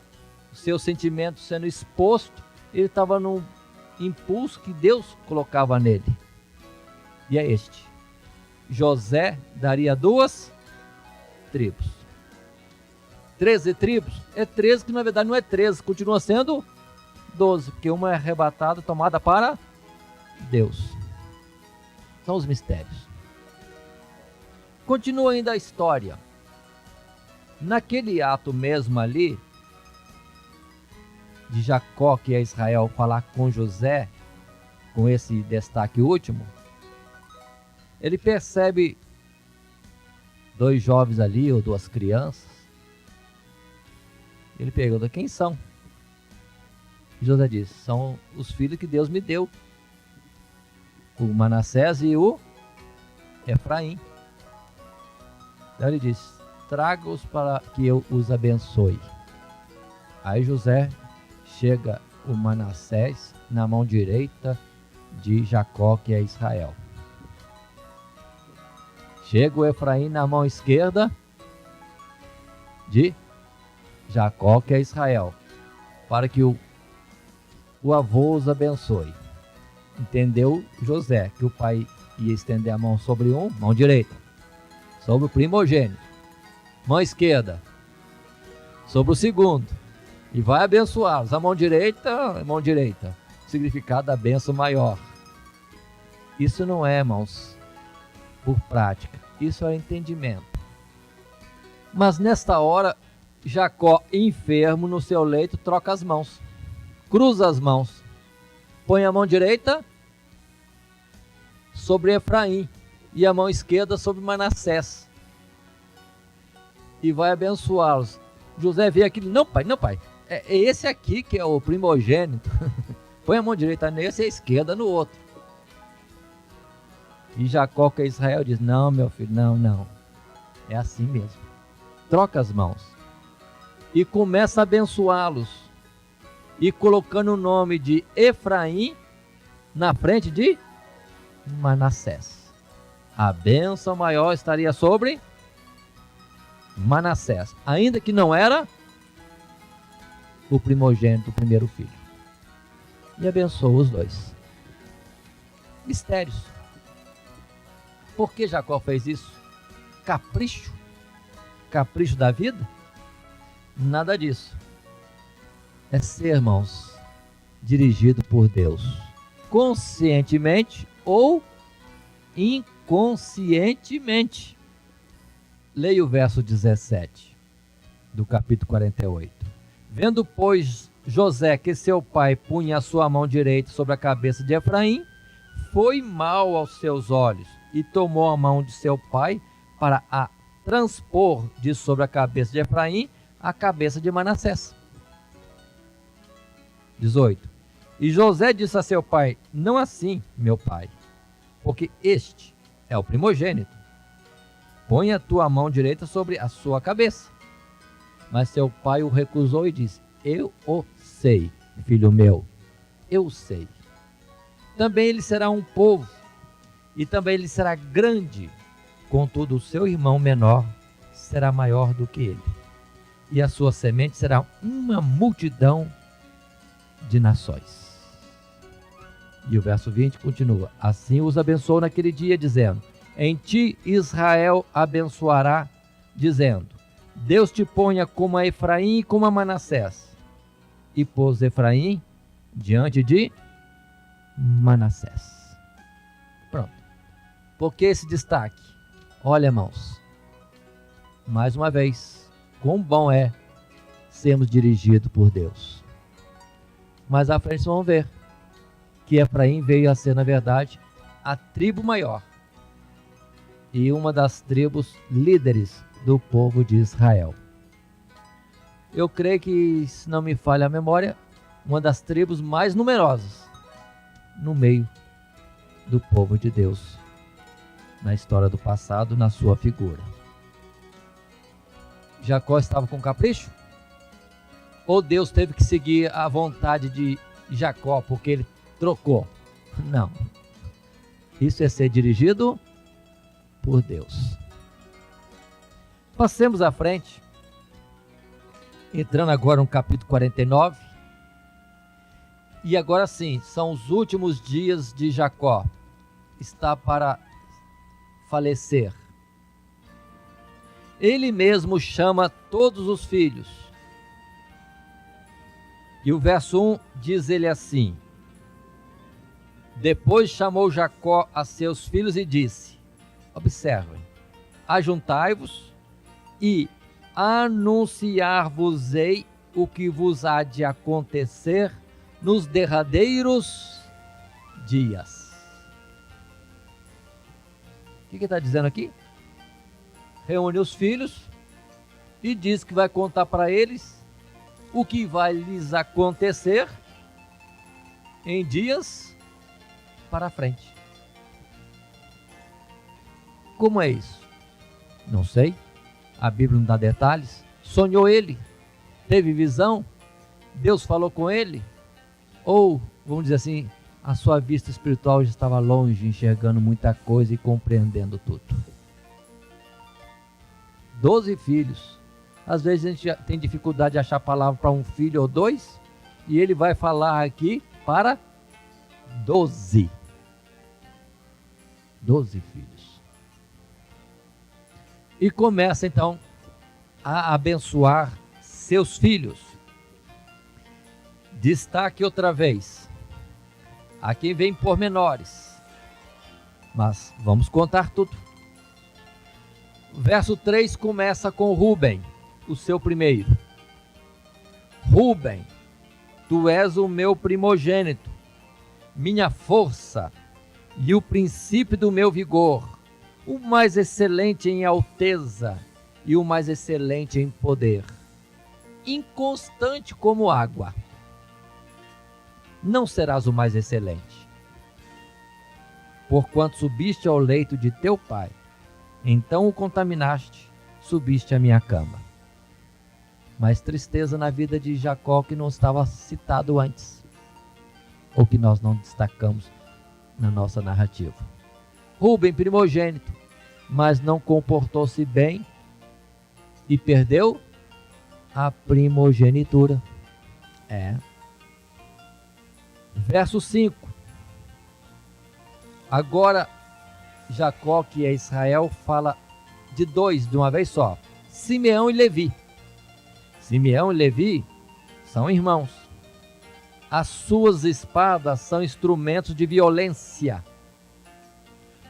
seus sentimentos sendo expostos, ele estava num impulso que Deus colocava nele. E é este. José daria 2 tribos. 13 tribos? É 13 que na verdade não é 13, continua sendo 12, porque uma é arrebatada, tomada para Deus. São os mistérios. Continua ainda a história. Naquele ato mesmo ali, de Jacó, que é Israel, falar com José, com esse destaque último, ele percebe 2 jovens ali, ou 2 crianças. Ele pergunta, quem são? E José diz, são os filhos que Deus me deu, o Manassés e o Efraim. Então ele diz, traga-os para que eu os abençoe. Aí José chega o Manassés na mão direita de Jacó, que é Israel. Chega o Efraim na mão esquerda de Jacó, que é Israel, para que o avô os abençoe. Entendeu José que o pai ia estender a mão sobre um, mão direita, sobre o primogênito, mão esquerda, sobre o segundo, e vai abençoá-los. A mão direita, significado da bênção maior. Isso não é, irmãos, por prática, isso é entendimento. Mas nesta hora, Jacó, enfermo no seu leito, troca as mãos, cruza as mãos, põe a mão direita sobre Efraim e a mão esquerda sobre Manassés e vai abençoá-los. José vê aquilo, não pai, é esse aqui que é o primogênito. Põe a mão direita nesse e a esquerda no outro. E Jacó, que é Israel, diz, não meu filho, não, é assim mesmo. Troca as mãos e começa a abençoá-los, e colocando o nome de Efraim na frente de Manassés. A bênção maior estaria sobre Manassés, ainda que não era o primogênito, o primeiro filho. E abençoou os 2. Mistérios. Por que Jacó fez isso? Capricho? Capricho da vida? Nada disso. É ser, irmãos, dirigido por Deus, conscientemente ou inconscientemente. Leia o verso 17 do capítulo 48. Vendo, pois, José que seu pai punha a sua mão direita sobre a cabeça de Efraim, foi mal aos seus olhos, e tomou a mão de seu pai para a transpor de sobre a cabeça de Efraim a cabeça de Manassés. 18. E José disse a seu pai: não assim, meu pai, porque este é o primogênito. Põe a tua mão direita sobre a sua cabeça. Mas seu pai o recusou e disse: eu o sei, filho meu, eu sei. Também ele será um povo, e também ele será grande. Contudo, o seu irmão menor será maior do que ele, e a sua semente será uma multidão de nações. E o verso 20 continua: assim os abençoou naquele dia, dizendo: em ti Israel abençoará, dizendo: Deus te ponha como a Efraim e como a Manassés. E pôs Efraim diante de Manassés. Pronto. Por que esse destaque? Olha, irmãos, mais uma vez, quão bom é sermos dirigidos por Deus. Mas à frente vamos ver que Efraim veio a ser, na verdade, a tribo maior e uma das tribos líderes do povo de Israel. Eu creio que, se não me falha a memória, uma das tribos mais numerosas no meio do povo de Deus, na história do passado, na sua figura. Jacó estava com capricho? Ou Deus teve que seguir a vontade de Jacó porque ele trocou? Não. Isso é ser dirigido por Deus. Passemos à frente, entrando agora no capítulo 49. E agora sim, são os últimos dias de Jacó. Está para falecer. Ele mesmo chama todos os filhos. E o verso 1 diz ele assim: depois chamou Jacó a seus filhos e disse, observem, ajuntai-vos e anunciar-vos-ei o que vos há de acontecer nos derradeiros dias. O que ele está dizendo aqui? Reúne os filhos e diz que vai contar para eles o que vai lhes acontecer em dias para frente. Como é isso? Não sei. A Bíblia não dá detalhes. Sonhou ele? Teve visão? Deus falou com ele? Ou, vamos dizer assim, a sua vista espiritual já estava longe, enxergando muita coisa e compreendendo tudo? 12 filhos. Às vezes a gente tem dificuldade de achar palavra para um filho ou dois, e ele vai falar aqui para 12. 12 filhos. E começa então a abençoar seus filhos. Destaque outra vez. Aqui vem pormenores, mas vamos contar tudo. Verso 3 começa com Rúben, o seu primeiro. Rúben, tu és o meu primogênito, minha força e o princípio do meu vigor, o mais excelente em alteza e o mais excelente em poder, inconstante como água. Não serás o mais excelente, porquanto subiste ao leito de teu pai, então o contaminaste, subiste à minha cama. Mas tristeza na vida de Jacó que não estava citado antes, ou que nós não destacamos na nossa narrativa. Rúben, primogênito, mas não comportou-se bem e perdeu a primogenitura. Verso 5. Agora Jacó, que é Israel, fala de dois de uma vez só: Simeão e Levi. Simeão e Levi são irmãos. As suas espadas são instrumentos de violência.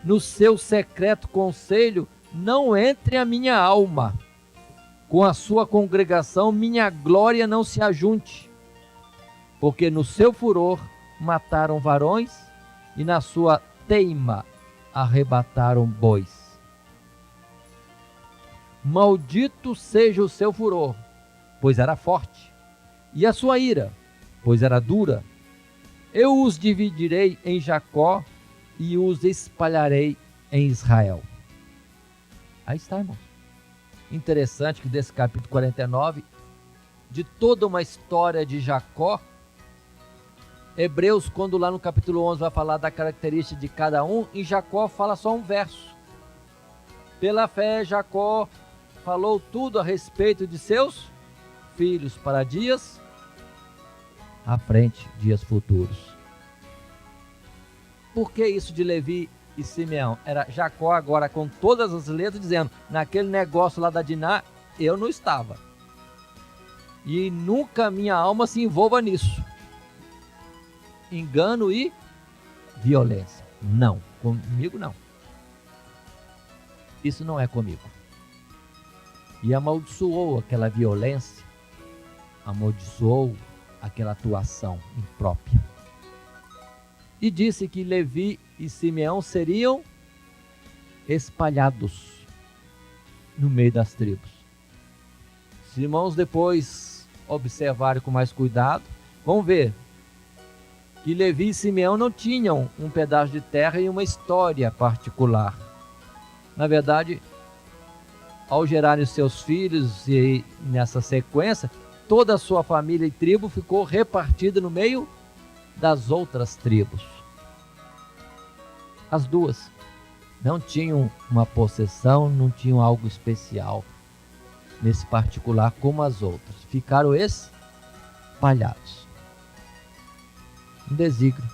No seu secreto conselho não entre a minha alma. Com a sua congregação minha glória não se ajunte. Porque no seu furor mataram varões e na sua teima arrebataram bois. Maldito seja o seu furor, pois era forte, e a sua ira, pois era dura. Eu os dividirei em Jacó e os espalharei em Israel. Aí está, irmãos. Interessante que desse capítulo 49, de toda uma história de Jacó, Hebreus, quando lá no capítulo 11 vai falar da característica de cada um, em Jacó fala só um verso. Pela fé, Jacó falou tudo a respeito de seus filhos para dias à frente, dias futuros. Por que isso de Levi e Simeão? Era Jacó agora com todas as letras dizendo, naquele negócio lá da Diná, eu não estava. E nunca minha alma se envolva nisso. Engano e violência. Não, comigo não. Isso não é comigo. E amaldiçoou aquela violência, amaldiçoou aquela atuação imprópria. E disse que Levi e Simeão seriam espalhados no meio das tribos. Se irmãos depois observarem com mais cuidado, vão ver que Levi e Simeão não tinham um pedaço de terra e uma história particular. Na verdade, ao gerarem seus filhos e nessa sequência, toda a sua família e tribo ficou repartida no meio das outras tribos. As duas não tinham uma possessão, não tinham algo especial nesse particular como as outras. Ficaram espalhados. Um desígnio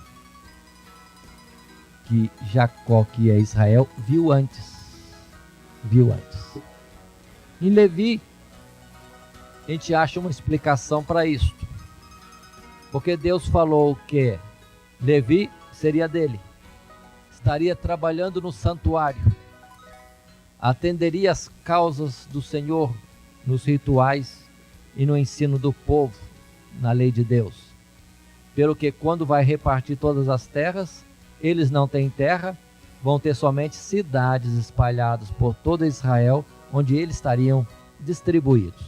que Jacó, que é Israel, viu antes. Em Levi, a gente acha uma explicação para isso. Porque Deus falou que Levi seria dele. Estaria trabalhando no santuário. Atenderia às causas do Senhor nos rituais e no ensino do povo, na lei de Deus. Pelo que quando vai repartir todas as terras, eles não têm terra, vão ter somente cidades espalhadas por toda Israel, onde eles estariam distribuídos,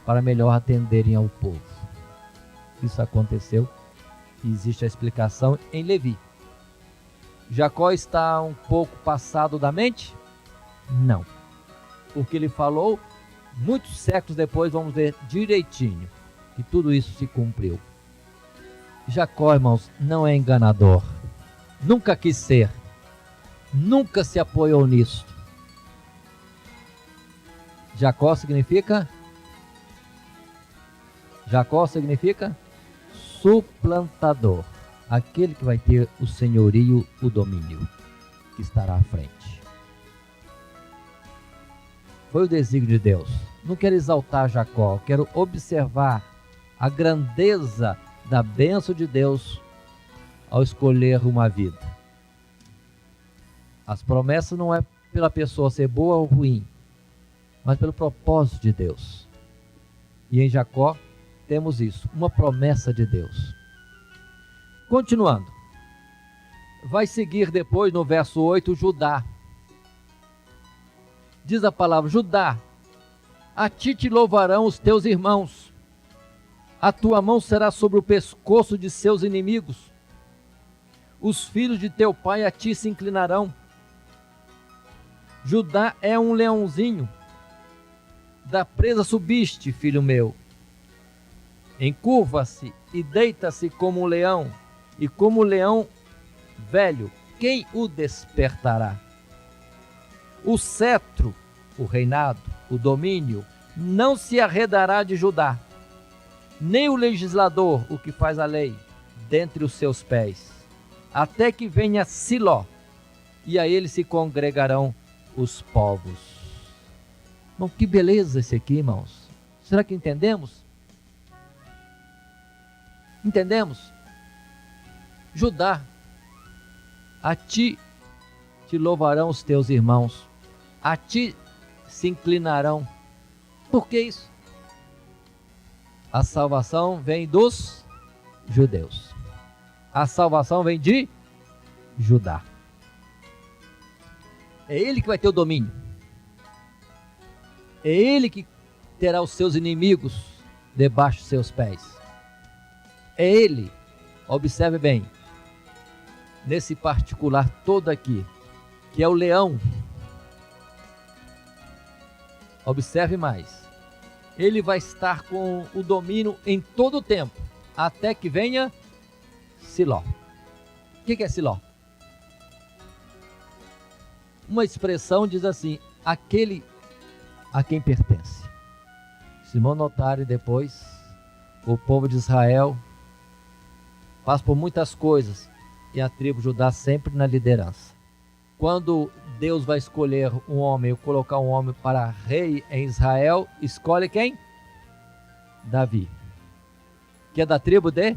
para melhor atenderem ao povo. Isso aconteceu e existe a explicação em Levi. Jacó está um pouco passado da mente? Não. O que ele falou, muitos séculos depois, vamos ver direitinho que tudo isso se cumpriu. Jacó, irmãos, não é enganador. Nunca quis ser. Nunca se apoiou nisso. Jacó significa suplantador. Aquele que vai ter o senhorio, o domínio, que estará à frente. Foi o desígnio de Deus. Não quero exaltar Jacó, quero observar a grandeza da bênção de Deus ao escolher uma vida. As promessas não é pela pessoa ser boa ou ruim, mas pelo propósito de Deus. E em Jacó temos isso, uma promessa de Deus. Continuando, vai seguir depois no verso 8, Judá. Diz a palavra, Judá, a ti te louvarão os teus irmãos, a tua mão será sobre o pescoço de seus inimigos, os filhos de teu pai a ti se inclinarão. Judá é um leãozinho, da presa subiste, filho meu. Encurva-se e deita-se como um leão, e como leão velho, quem o despertará? O cetro, o reinado, o domínio, não se arredará de Judá, nem o legislador, o que faz a lei, dentre os seus pés, até que venha Siló, e a ele se congregarão os povos. Bom, que beleza esse aqui, irmãos. Será que entendemos? Entendemos? Judá, a ti te louvarão os teus irmãos, a ti se inclinarão. Por que isso? A salvação vem dos judeus. A salvação vem de Judá. É ele que vai ter o domínio. É ele que terá os seus inimigos debaixo de seus pés. É ele, observe bem, nesse particular todo aqui, que é o leão. Observe mais. Ele vai estar com o domínio em todo o tempo, até que venha Siló. O que é Siló? Uma expressão diz assim, aquele a quem pertence. Simão Notário, depois, o povo de Israel passa por muitas coisas e a tribo Judá sempre na liderança. Quando Deus vai escolher um homem, ou colocar um homem para rei em Israel, escolhe quem? Davi, que é da tribo de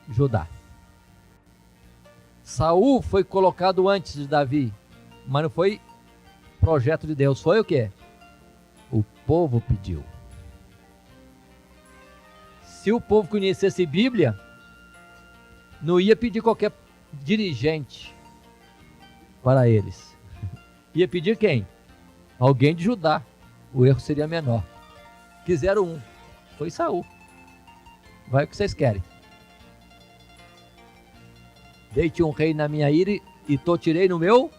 Judá. Saul foi colocado antes de Davi, mas não foi projeto de Deus, foi o quê? O povo pediu. Se o povo conhecesse Bíblia, não ia pedir qualquer dirigente para eles. Ia pedir quem? Alguém de Judá. O erro seria menor. Quiseram um. Foi Saul. Vai o que vocês querem. Dei-te um rei na minha ira e te tirei no meu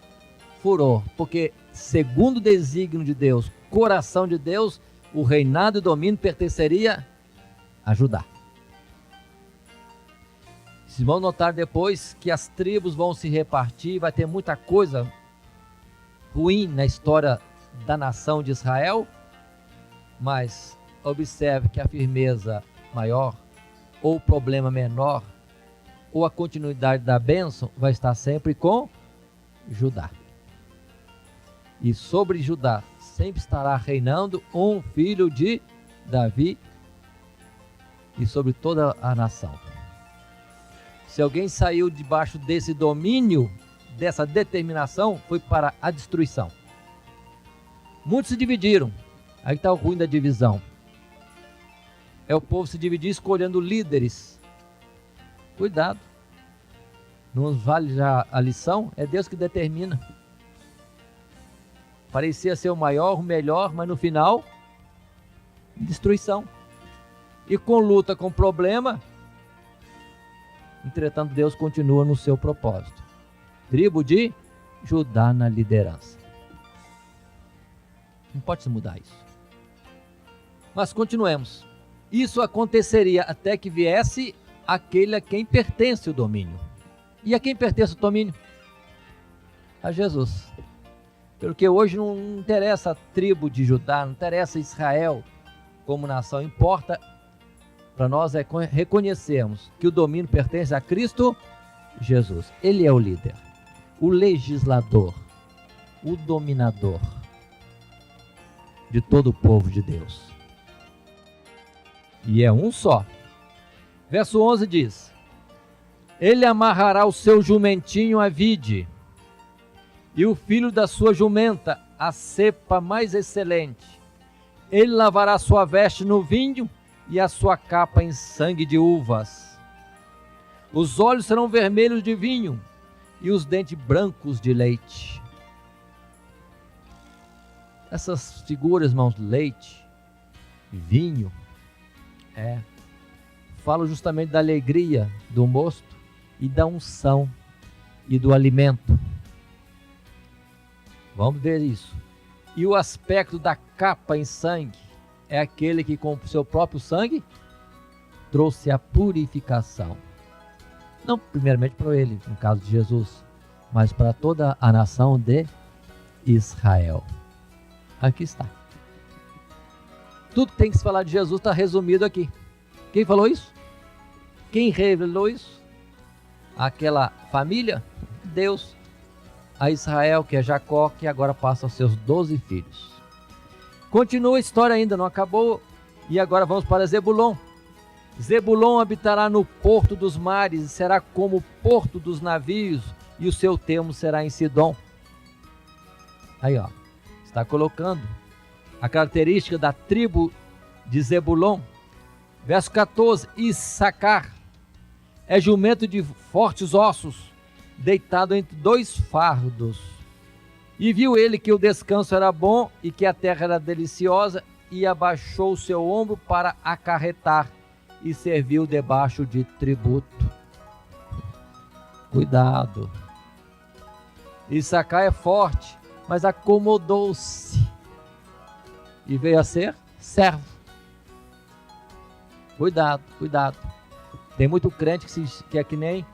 furor. Porque, segundo o desígnio de Deus, coração de Deus, o reinado e o domínio pertenceria a Judá. Vocês vão notar depois que as tribos vão se repartir, vai ter muita coisa ruim na história da nação de Israel, mas observe que a firmeza maior, ou o problema menor, ou a continuidade da bênção vai estar sempre com Judá. E sobre Judá sempre estará reinando um filho de Davi e sobre toda a nação. Se alguém saiu debaixo desse domínio, dessa determinação, foi para a destruição. Muitos se dividiram. Aí está o ruim da divisão. É o povo se dividir escolhendo líderes. Cuidado. Não nos vale já a lição? É Deus que determina. Parecia ser o maior, o melhor, mas no final, destruição. E com luta, com problema, entretanto Deus continua no seu propósito. Tribo de Judá na liderança. Não pode se mudar isso. Mas continuemos. Isso aconteceria até que viesse aquele a quem pertence o domínio. E a quem pertence o domínio? A Jesus. Porque hoje não interessa a tribo de Judá, não interessa Israel como nação. Importa para nós é reconhecermos que o domínio pertence a Cristo Jesus. Ele é o líder, o legislador, o dominador de todo o povo de Deus. E é um só. Verso 11 diz: ele amarrará o seu jumentinho à vide, e o filho da sua jumenta à cepa mais excelente. Ele lavará sua veste no vinho e a sua capa em sangue de uvas. Os olhos serão vermelhos de vinho e os dentes brancos de leite. Essas figuras, irmãos, leite, vinho, falam justamente da alegria do mosto e da unção e do alimento. Vamos ver isso. E o aspecto da capa em sangue é aquele que com o seu próprio sangue trouxe a purificação. Não primeiramente para ele, no caso de Jesus, mas para toda a nação de Israel. Aqui está. Tudo que tem que se falar de Jesus está resumido aqui. Quem falou isso? Quem revelou isso? Aquela família? Deus. A Israel, que é Jacó, que agora passa aos seus 12 filhos. Continua a história ainda, não acabou. E agora vamos para Zebulon. Zebulon habitará no porto dos mares e será como o porto dos navios, e o seu termo será em Sidom. Aí, ó, está colocando a característica da tribo de Zebulon. Verso 14: Issacar é jumento de fortes ossos, deitado entre dois fardos. E viu ele que o descanso era bom e que a terra era deliciosa, e abaixou o seu ombro para acarretar, e serviu debaixo de tributo. Cuidado. Issacar é forte, mas acomodou-se e veio a ser servo. Cuidado, cuidado. Tem muito crente que é que nem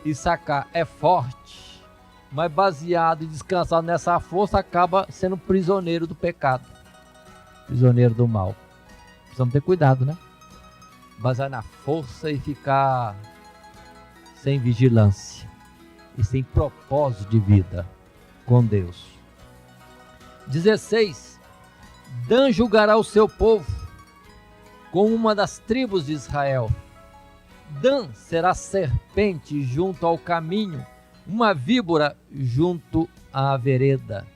Issacar, é forte, mas baseado e descansado nessa força, acaba sendo prisioneiro do pecado, prisioneiro do mal. Precisamos ter cuidado, né? Basear na força e ficar sem vigilância e sem propósito de vida com Deus. 16. Dan julgará o seu povo como uma das tribos de Israel. Dan será serpente junto ao caminho, uma víbora junto à vereda,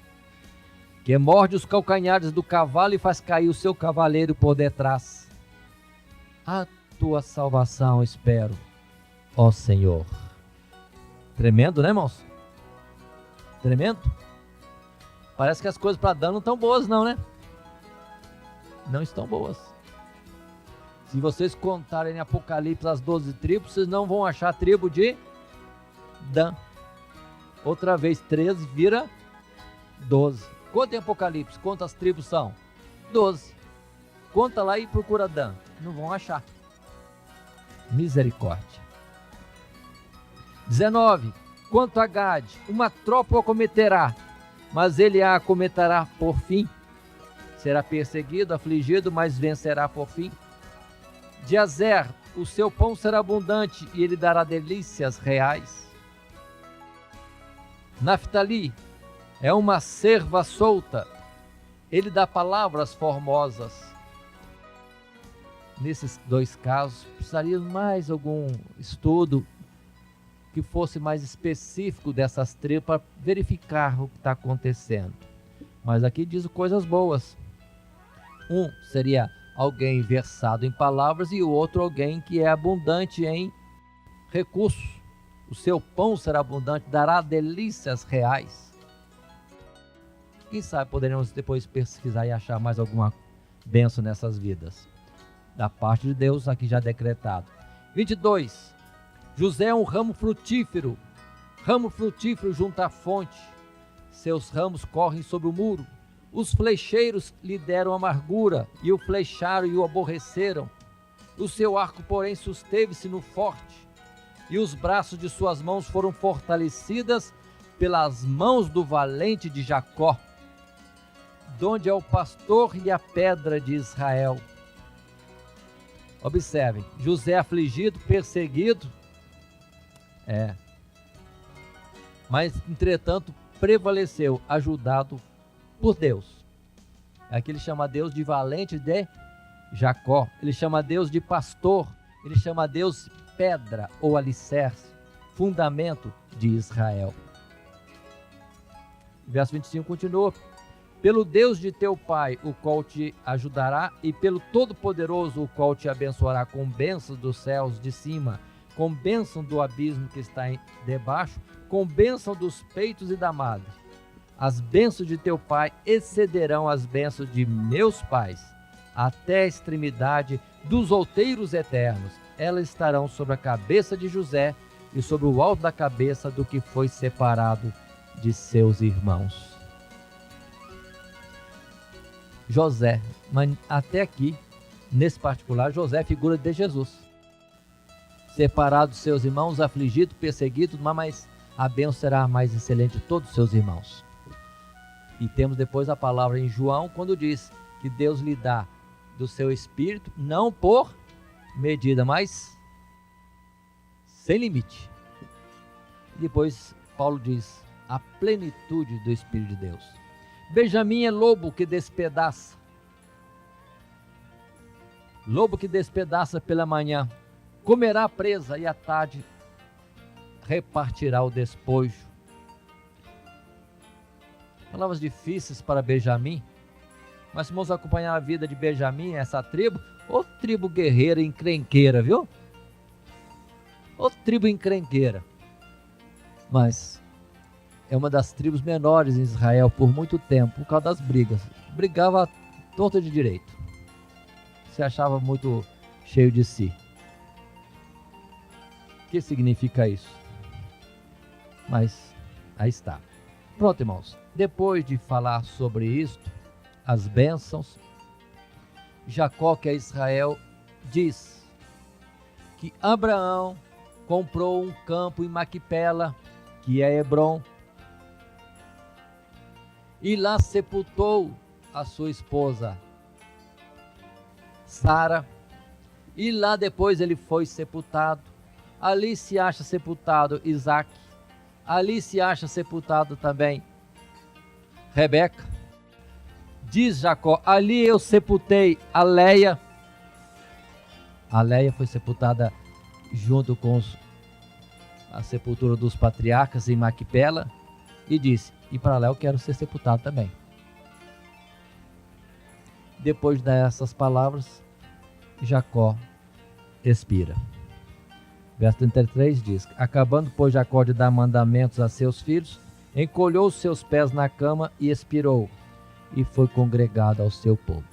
que morde os calcanhares do cavalo e faz cair o seu cavaleiro por detrás. A tua salvação espero, ó Senhor. Tremendo, né, irmãos? Tremendo? Parece que as coisas para Dan não estão boas, não, né? Não estão boas. Se vocês contarem em Apocalipse as 12 tribos, vocês não vão achar a tribo de Dan. Outra vez 13 vira 12. Conta em Apocalipse, quantas tribos são? 12. Conta lá e procura Dan. Não vão achar. Misericórdia. 19. Quanto a Gade, uma tropa o acometerá, mas ele a acometerá por fim. Será perseguido, afligido, mas vencerá por fim. De Azer, o seu pão será abundante e ele dará delícias reais. Naftali é uma cerva solta, ele dá palavras formosas. Nesses dois casos, precisaríamos mais algum estudo que fosse mais específico dessas tribos para verificar o que está acontecendo. Mas aqui diz coisas boas. Um seria alguém versado em palavras e o outro alguém que é abundante em recursos. O seu pão será abundante, dará delícias reais. Quem sabe poderemos depois pesquisar e achar mais alguma bênção nessas vidas. Da parte de Deus, aqui já decretado. 22. José é um ramo frutífero junto à fonte. Seus ramos correm sobre o muro. Os flecheiros lhe deram amargura, e o flecharam e o aborreceram. O seu arco, porém, susteve-se no forte, e os braços de suas mãos foram fortalecidas pelas mãos do valente de Jacó, donde é o pastor e a pedra de Israel. Observem, José afligido, perseguido, mas entretanto prevaleceu, ajudado por Deus. Aqui ele chama Deus de valente de Jacó, ele chama Deus de pastor, ele chama Deus pedra ou alicerce, fundamento de Israel. Verso 25 continua: pelo Deus de teu pai, o qual te ajudará, e pelo Todo-Poderoso, o qual te abençoará com bênçãos dos céus de cima, com bênção do abismo que está debaixo, com bênção dos peitos e da madre. As bênçãos de teu pai excederão as bênçãos de meus pais, até a extremidade dos outeiros eternos. Elas estarão sobre a cabeça de José e sobre o alto da cabeça do que foi separado de seus irmãos. José, mas até aqui, nesse particular, José é figura de Jesus. Separado dos seus irmãos, afligido, perseguido, mas a bênção será a mais excelente de todos os seus irmãos. E temos depois a palavra em João, quando diz que Deus lhe dá do seu espírito, não por medida, mas sem limite. E depois Paulo diz, a plenitude do Espírito de Deus. Benjamim é lobo que despedaça. Lobo que despedaça pela manhã, comerá a presa e à tarde repartirá o despojo. Palavras difíceis para Benjamim, mas vamos acompanhar a vida de Benjamim, essa tribo, ô tribo guerreira e encrenqueira, viu? Ô tribo encrenqueira. Mas é uma das tribos menores em Israel por muito tempo, por causa das brigas. Brigava à torta de direito. Se achava muito cheio de si. O que significa isso? Mas aí está. Pronto, irmãos. Depois de falar sobre isto, as bênçãos, Jacó, que é Israel, diz que Abraão comprou um campo em Maquipela, que é Hebrom, e lá sepultou a sua esposa Sara, e lá depois ele foi sepultado. Ali se acha sepultado Isaac, ali se acha sepultado também Rebeca. Diz Jacó: ali eu sepultei a Leia. A Leia foi sepultada junto com a sepultura dos patriarcas em Maquipela, e disse: e para lá eu quero ser sepultado também. Depois dessas palavras, Jacó expira. Verso 33 diz: acabando, pois, Jacó de dar mandamentos a seus filhos, encolheu os seus pés na cama e expirou, e foi congregado ao seu povo.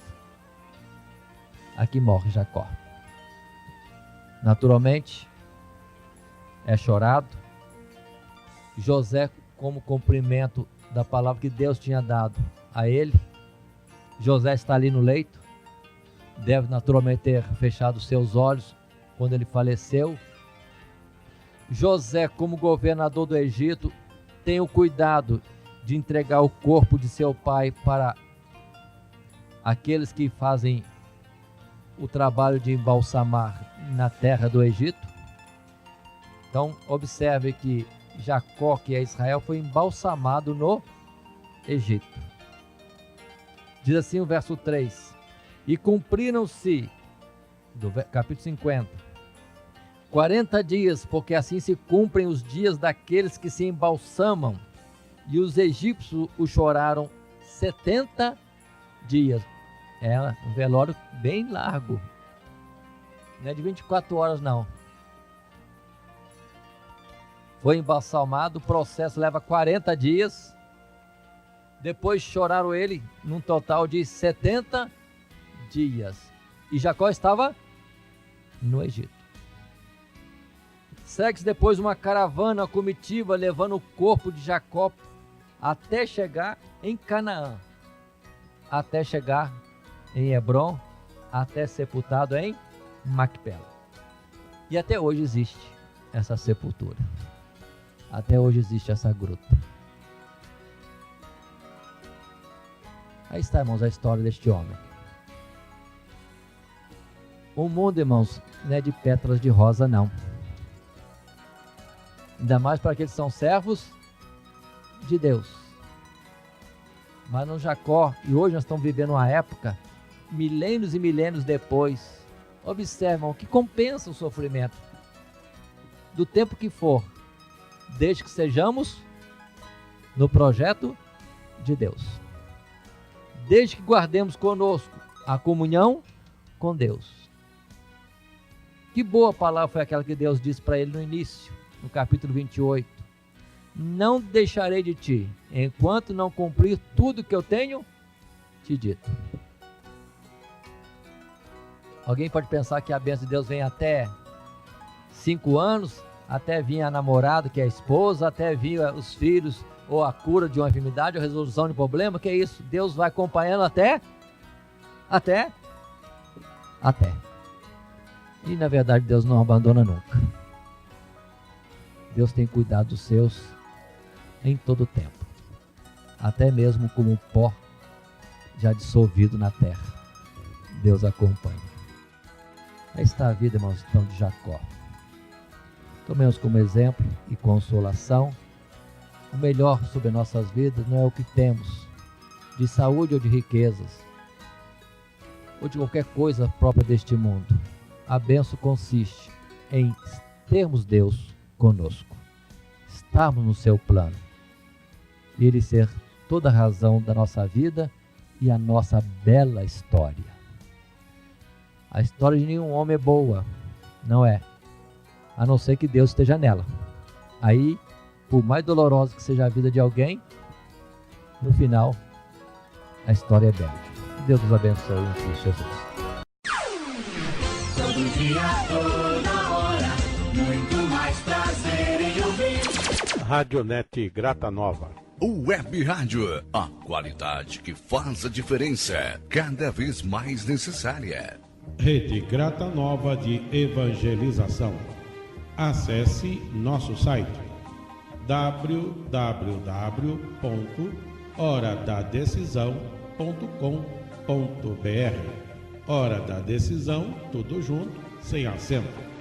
Aqui morre Jacó. Naturalmente, é chorado. José, como cumprimento da palavra que Deus tinha dado a ele, José está ali no leito, deve naturalmente ter fechado seus olhos quando ele faleceu. José, como governador do Egito, tem o cuidado de entregar o corpo de seu pai para aqueles que fazem o trabalho de embalsamar na terra do Egito. Então, observe que Jacó, que é Israel, foi embalsamado no Egito. Diz assim o verso 3: e cumpriram-se, do capítulo 50, 40 dias, porque assim se cumprem os dias daqueles que se embalsamam, e os egípcios o choraram 70 dias. É um velório bem largo, não é de 24 horas não. Foi embalsamado, o processo leva 40 dias. Depois choraram ele num total de 70 dias. E Jacó estava no Egito. Segue-se depois uma caravana comitiva levando o corpo de Jacó até chegar em Canaã, até chegar em Hebrom, até sepultado em Macpela. E até hoje existe essa sepultura. Até hoje existe essa gruta. Aí está, irmãos, a história deste homem. O mundo, irmãos, não é de pétalas de rosa, não. Ainda mais para aqueles que são servos de Deus. Mas no Jacó, e hoje nós estamos vivendo uma época, milênios e milênios depois, observam que compensa o sofrimento, do tempo que for, desde que sejamos no projeto de Deus. Desde que guardemos conosco a comunhão com Deus. Que boa palavra foi aquela que Deus disse para ele no início, no capítulo 28. Não deixarei de ti, enquanto não cumprir tudo que eu tenho te dito. Alguém pode pensar que a bênção de Deus vem até 5 anos, até vir a namorada, que é a esposa, até vir os filhos, ou a cura de uma enfermidade, ou a resolução de problema. Que é isso? Deus vai acompanhando até. E na verdade Deus não abandona nunca. Deus tem cuidado dos seus em todo o tempo, até mesmo como o pó já dissolvido na terra, Deus acompanha. Aí está a vida, irmãos, então, de Jacó. Tomemos como exemplo e consolação. O melhor sobre nossas vidas não é o que temos, de saúde ou de riquezas, ou de qualquer coisa própria deste mundo. A bênção consiste em termos Deus conosco, estarmos no seu plano, e Ele ser toda a razão da nossa vida e a nossa bela história. A história de nenhum homem é boa, não é, a não ser que Deus esteja nela. Aí por mais dolorosa que seja a vida de alguém, no final, a história é bela. Que Deus nos abençoe em Cristo Jesus. Todo dia, toda hora, muito mais prazer em ouvir. Radionet Grata Nova. Web Rádio, a qualidade que faz a diferença, cada vez mais necessária. Rede Grata Nova de Evangelização. Acesse nosso site www.horadadecisão.com.br. Hora da Decisão, tudo junto, sem acento.